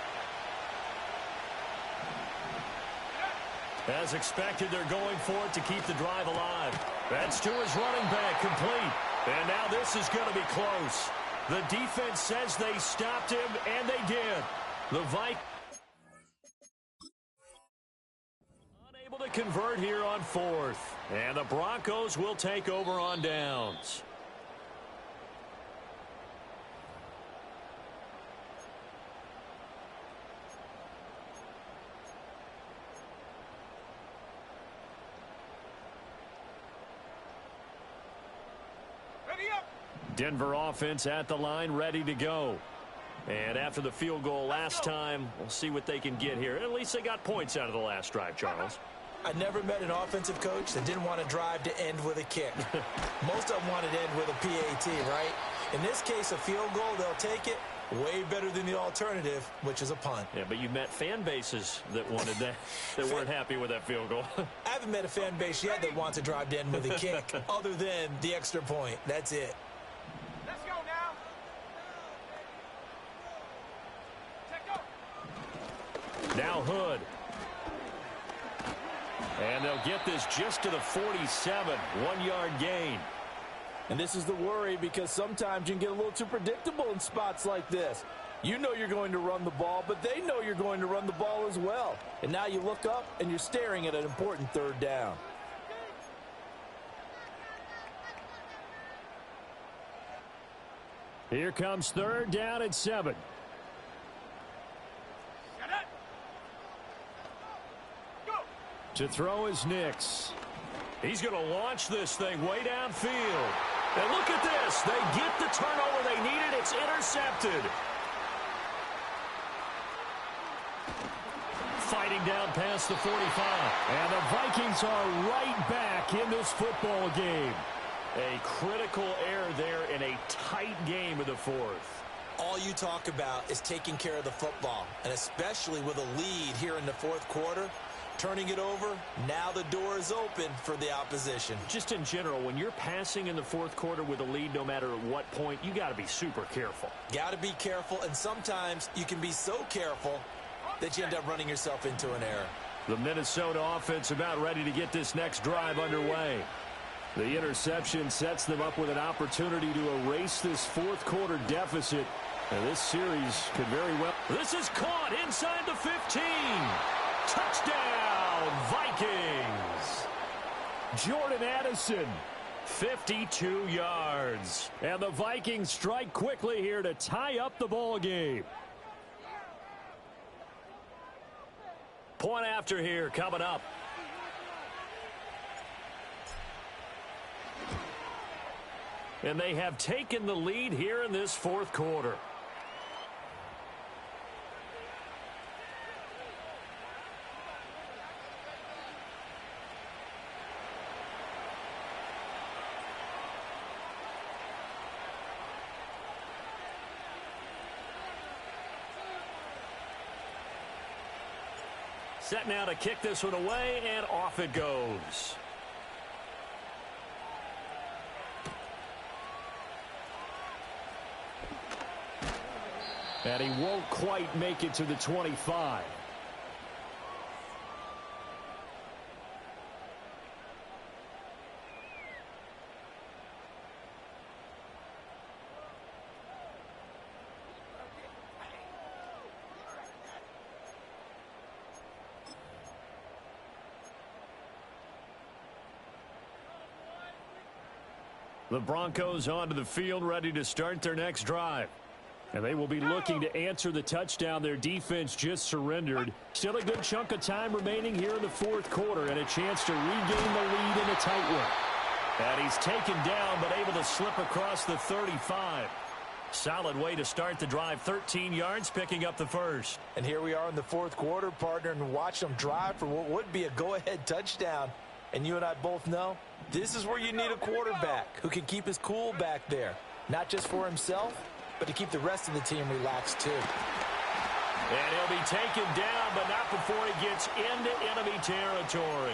As expected, they're going for it to keep the drive alive. That's to his running back, complete. And now this is going to be close. The defense says they stopped him, and they did. The Vikings unable to convert here on 4th. And the Broncos will take over on downs. Denver offense at the line, ready to go. And after the field goal last time, we'll see what they can get here. At least they got points out of the last drive, Charles. I never met an offensive coach that didn't want to drive to end with a kick. Most of them wanted to end with a PAT, right? In this case, a field goal, they'll take it. Way better than the alternative, which is a punt. Yeah, but you met fan bases that wanted that, that weren't happy with that field goal. I haven't met a fan base yet that wants to drive to end with a kick other than the extra point. That's it. Let's go now. Check go. Now Hood. And they'll get this just to the 47. 1-yard gain. And this is the worry, because sometimes you can get a little too predictable in spots like this. You know you're going to run the ball, but they know you're going to run the ball as well. And now you look up and you're staring at an important 3rd down. Here comes 3rd down and 7. To throw is Nix. He's going to launch this thing way downfield. And look at this. They get the turnover they needed. It's intercepted. Fighting down past the 45. And the Vikings are right back in this football game. A critical error there in a tight game of the fourth. All you talk about is taking care of the football, and especially with a lead here in the fourth quarter. Turning it over, now the door is open for the opposition. Just in general, when you're passing in the fourth quarter with a lead, no matter at what point, you got to be super careful. Got to be careful, and sometimes you can be so careful that you end up running yourself into an error. The Minnesota offense about ready to get this next drive underway. The interception sets them up with an opportunity to erase this fourth quarter deficit. And this series could very well. This is caught inside the 15. Touchdown, Vikings. Jordan Addison, 52 yards. And the Vikings strike quickly here to tie up the ball game. Point after here coming up. And they have taken the lead here in this fourth quarter. Set now to kick this one away, and off it goes. And he won't quite make it to the 25. The Broncos onto the field, ready to start their next drive. And they will be looking to answer the touchdown their defense just surrendered. Still a good chunk of time remaining here in the fourth quarter, and a chance to regain the lead in a tight one. And he's taken down, but able to slip across the 35. Solid way to start the drive. 13 yards, picking up the first. And here we are in the fourth quarter, partner, and watch them drive for what would be a go-ahead touchdown. And you and I both know this is where you need a quarterback who can keep his cool back there. Not just for himself, but to keep the rest of the team relaxed too. And he'll be taken down, but not before he gets into enemy territory.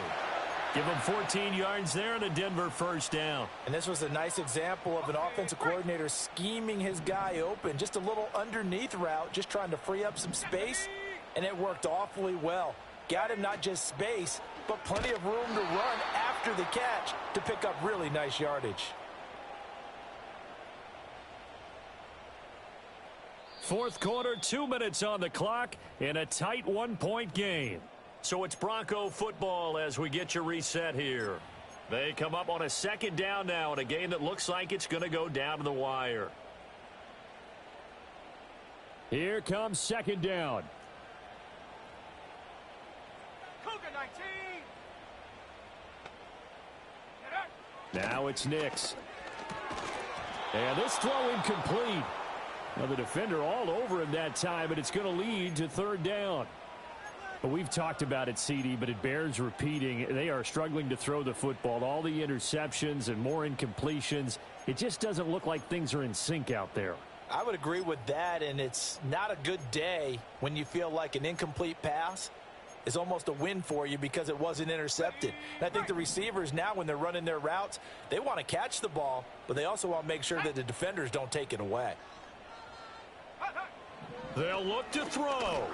Give him 14 yards there and a Denver first down. And this was a nice example of an offensive coordinator scheming his guy open. Just a little underneath route, just trying to free up some space, and it worked awfully well. Got him not just space, but plenty of room to run after the catch to pick up really nice yardage. Fourth quarter, 2 minutes on the clock in a tight one-point game. So it's Bronco football as we get you reset here. They come up on a second down now in a game that looks like it's going to go down to the wire. Here comes second down. Now it's Nix. And this throw incomplete. Well, the defender all over him that time, but it's going to lead to third down. But we've talked about it, CD, but it bears repeating. They are struggling to throw the football. All the interceptions and more incompletions. It just doesn't look like things are in sync out there. I would agree with that, and it's not a good day when you feel like an incomplete pass is almost a win for you because it wasn't intercepted. And I think the receivers now, when they're running their routes, they want to catch the ball, but they also want to make sure that the defenders don't take it away. They'll look to throw.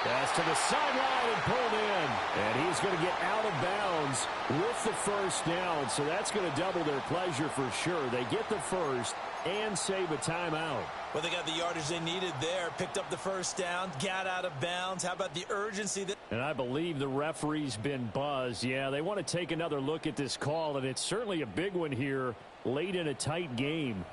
Pass to the sideline and pulled in. And he's going to get out of bounds with the first down. So that's going to double their pleasure for sure. They get the first and save a timeout. Well, they got the yardage they needed there. Picked up the first down. Got out of bounds. How about the urgency that... And I believe the referee's been buzzed. Yeah, they want to take another look at this call, and it's certainly a big one here late in a tight game.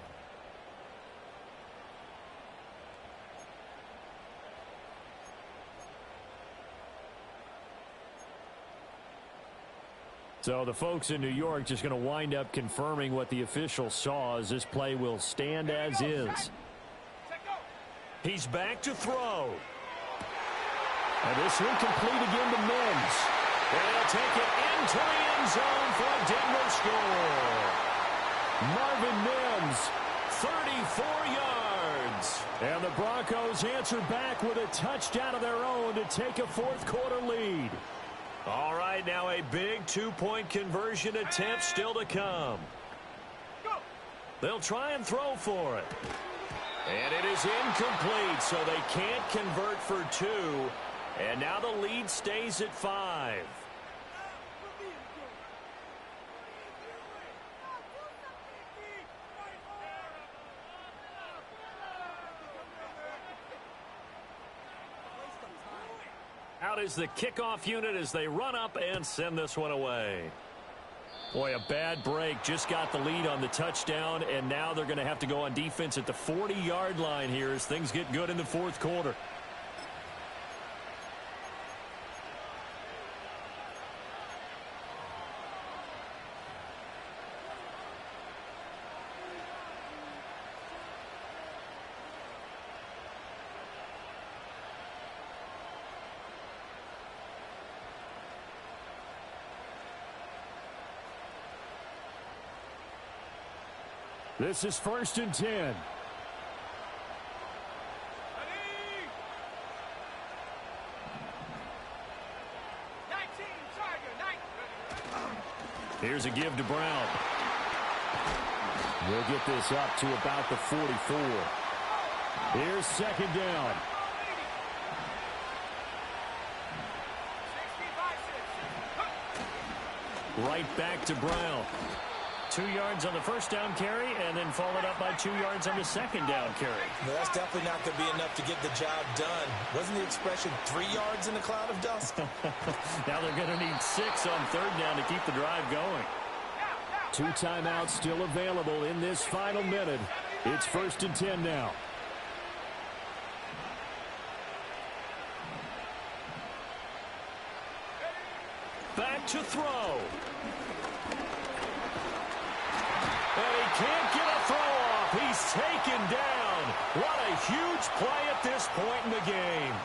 So the folks in New York just going to wind up confirming what the official saw as this play will stand as is. He's back to throw. And this incomplete again to Mims. And he'll take it into the end zone for a Denver score. Marvin Mims, 34 yards. And the Broncos answer back with a touchdown of their own to take a fourth-quarter lead. All right, now a big two-point conversion attempt still to come. They'll try and throw for it. And it is incomplete, so they can't convert for two. And now the lead stays at 5. Out is the kickoff unit as they run up and send this one away. Boy, a bad break. Just got the lead on the touchdown, and now they're going to have to go on defense at the 40-yard line here as things get good in the fourth quarter. This is 1st and 10. Here's a give to Brown. We'll get this up to about the 44. Here's 2nd down. Right back to Brown. 2 yards on the first down carry, and then followed up by 2 yards on the second down carry. Well, that's definitely not going to be enough to get the job done. Wasn't the expression 3 yards in a cloud of dust? Now they're going to need 6 on 3rd down to keep the drive going. 2 timeouts still available in this final minute. It's 1st and 10 now. Back to throw. And he can't get a throw off. He's taken down. What a huge play at this point in the game.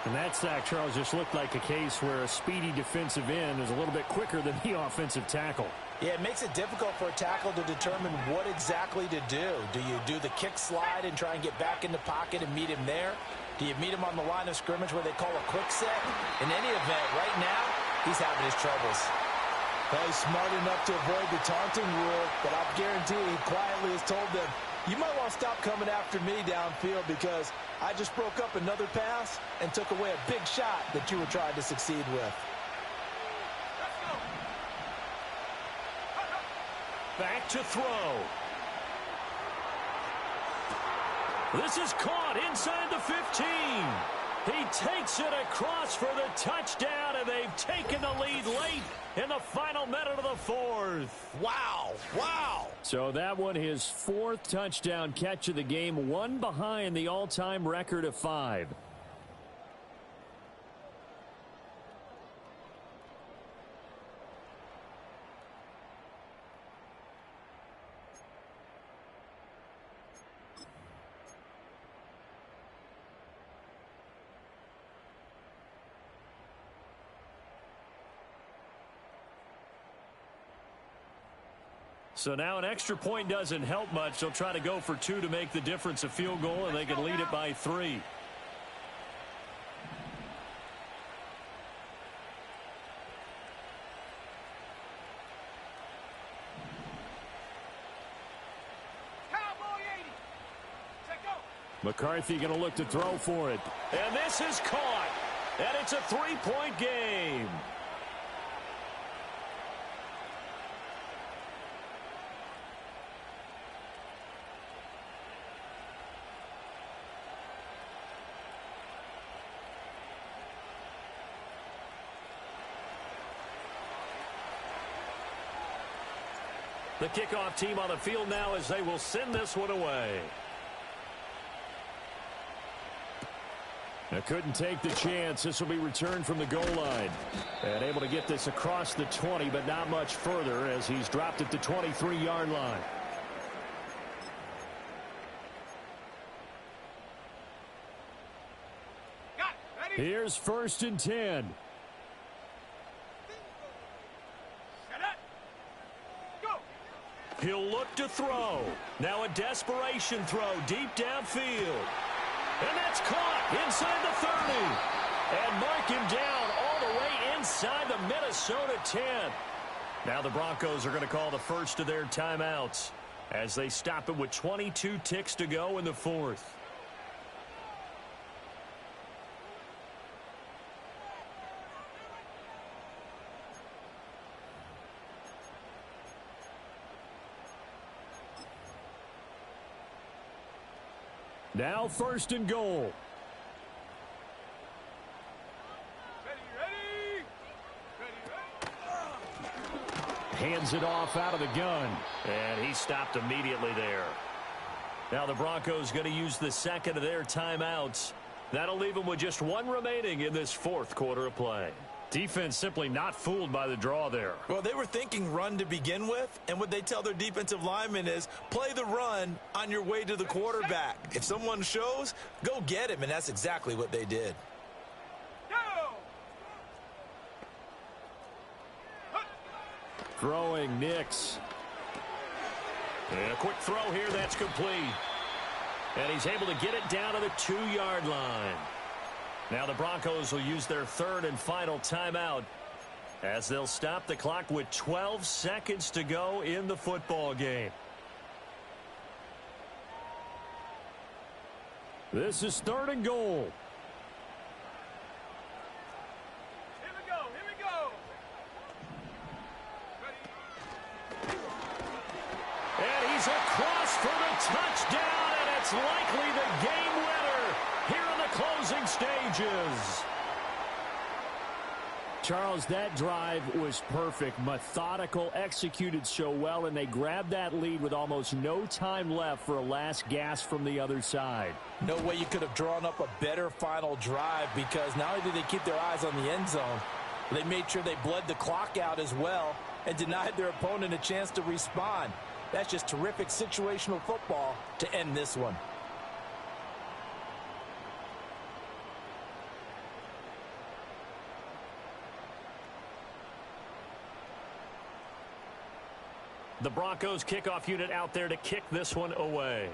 And that sack, Charles, just looked like a case where a speedy defensive end is a little bit quicker than the offensive tackle. Yeah, it makes it difficult for a tackle to determine what exactly to do. Do you do the kick slide and try and get back in the pocket and meet him there? Do you meet him on the line of scrimmage where they call a quick set? In any event, right now, he's having his troubles. Well, he's smart enough to avoid the taunting rule, but I guarantee he quietly has told them, you might want to stop coming after me downfield because I just broke up another pass and took away a big shot that you were trying to succeed with. Back to throw. This is caught inside the 15. He takes it across for the touchdown, and they've taken the lead late in the final minute of the 4th. Wow, wow. So that one, his 4th touchdown catch of the game, one behind the all-time record of 5. So now an extra point doesn't help much. They'll try to go for 2 to make the difference a field goal, and they can lead it by 3. McCarthy going to look to throw for it. And this is caught. And it's a 3-point game. The kickoff team on the field now as they will send this one away. Now couldn't take the chance. This will be returned from the goal line. And able to get this across the 20, but not much further as he's dropped at the 23-yard line. Here's 1st and 10. to throw. Now a desperation throw deep downfield. And that's caught inside the 30. And mark him down all the way inside the Minnesota 10. Now the Broncos are going to call the first of their timeouts as they stop it with 22 ticks to go in the fourth. Now first and goal. Hands it off out of the gun. And he stopped immediately there. Now the Broncos going to use the second of their timeouts. That'll leave them with just one remaining in this fourth quarter of play. Defense simply not fooled by the draw there. Well, they were thinking run to begin with, and what they tell their defensive linemen is play the run on your way to the quarterback. If someone shows, go get him, and that's exactly what they did. Throwing Nix. And a quick throw here, that's complete. And he's able to get it down to the 2-yard line. Now the Broncos will use their third and final timeout as they'll stop the clock with 12 seconds to go in the football game. This is third and goal. Here we go, here we go. And he's across for the touchdown, and it's likely the game winner here in the closing stages. Charles, that drive was perfect, methodical, executed so well, and they grabbed that lead with almost no time left for a last gasp from the other side. No way you could have drawn up a better final drive, because not only did they keep their eyes on the end zone, they made sure they bled the clock out as well and denied their opponent a chance to respond. That's just terrific situational football to end this one. The Broncos kickoff unit out there to kick this one away.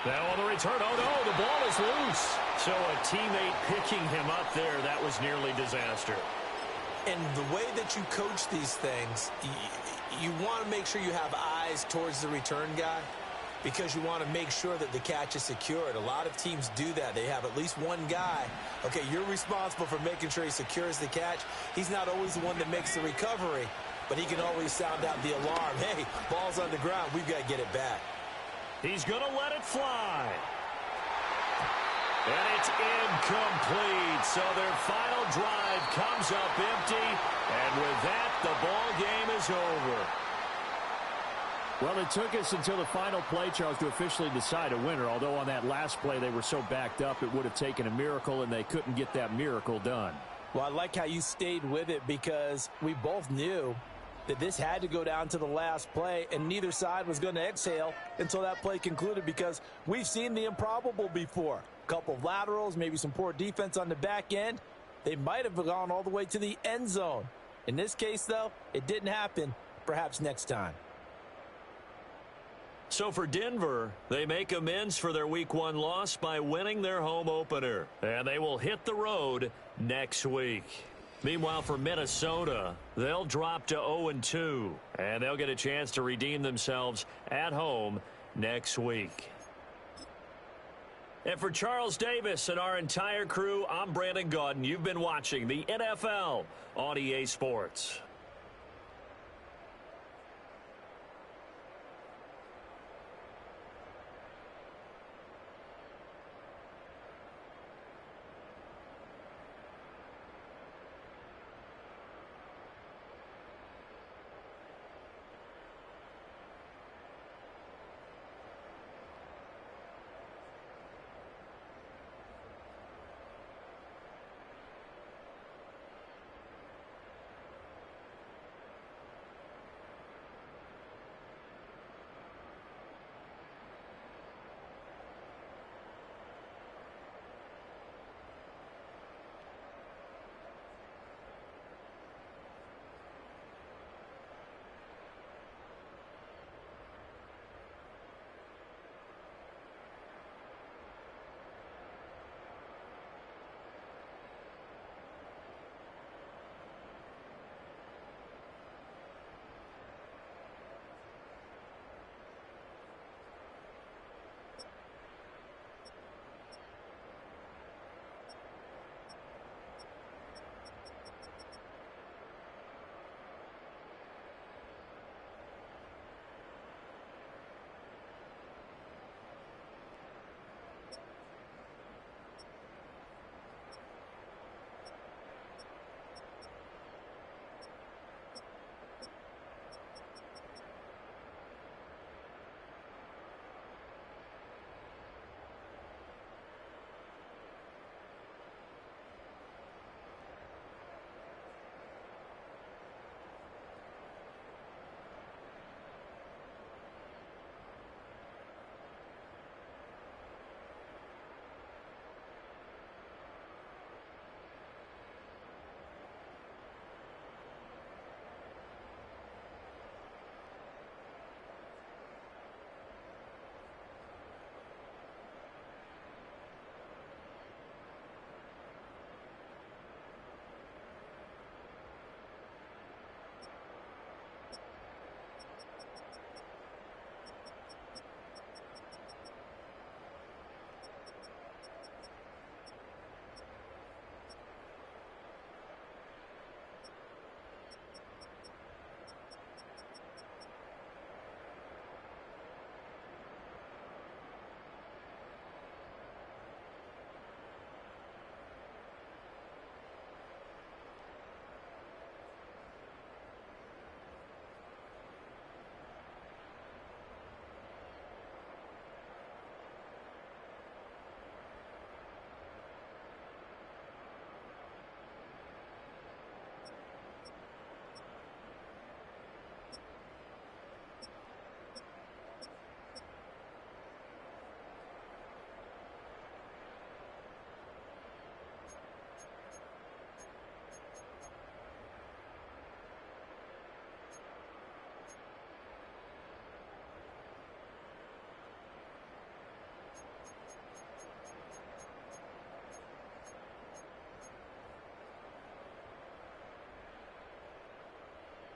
Now on the return, oh no, the ball is loose. So a teammate picking him up there, that was nearly disaster. And the way that you coach these things, you want to make sure you have eyes towards the return guy, because you want to make sure that the catch is secured. A lot of teams do that. They have at least one guy. Okay, you're responsible for making sure he secures the catch. He's not always the one that makes the recovery, but he can always sound out the alarm. Hey, ball's on the ground. We've got to get it back. He's going to let it fly. And it's incomplete. So their final drive comes up empty. And with that, the ball game is over. Well, it took us until the final play, Charles, to officially decide a winner. Although on that last play they were so backed up, it would have taken a miracle, and they couldn't get that miracle done. Well, I like how you stayed with it, because we both knew that this had to go down to the last play, and neither side was going to exhale until that play concluded, because we've seen the improbable before. A couple of laterals, maybe some poor defense on the back end. They might have gone all the way to the end zone. In this case, though, it didn't happen. Perhaps next time. So for Denver, they make amends for their Week 1 loss by winning their home opener. And they will hit the road next week. Meanwhile, for Minnesota, they'll drop to 0-2. And they'll get a chance to redeem themselves at home next week. And for Charles Davis and our entire crew, I'm Brandon Gaudin. You've been watching the NFL on EA Sports.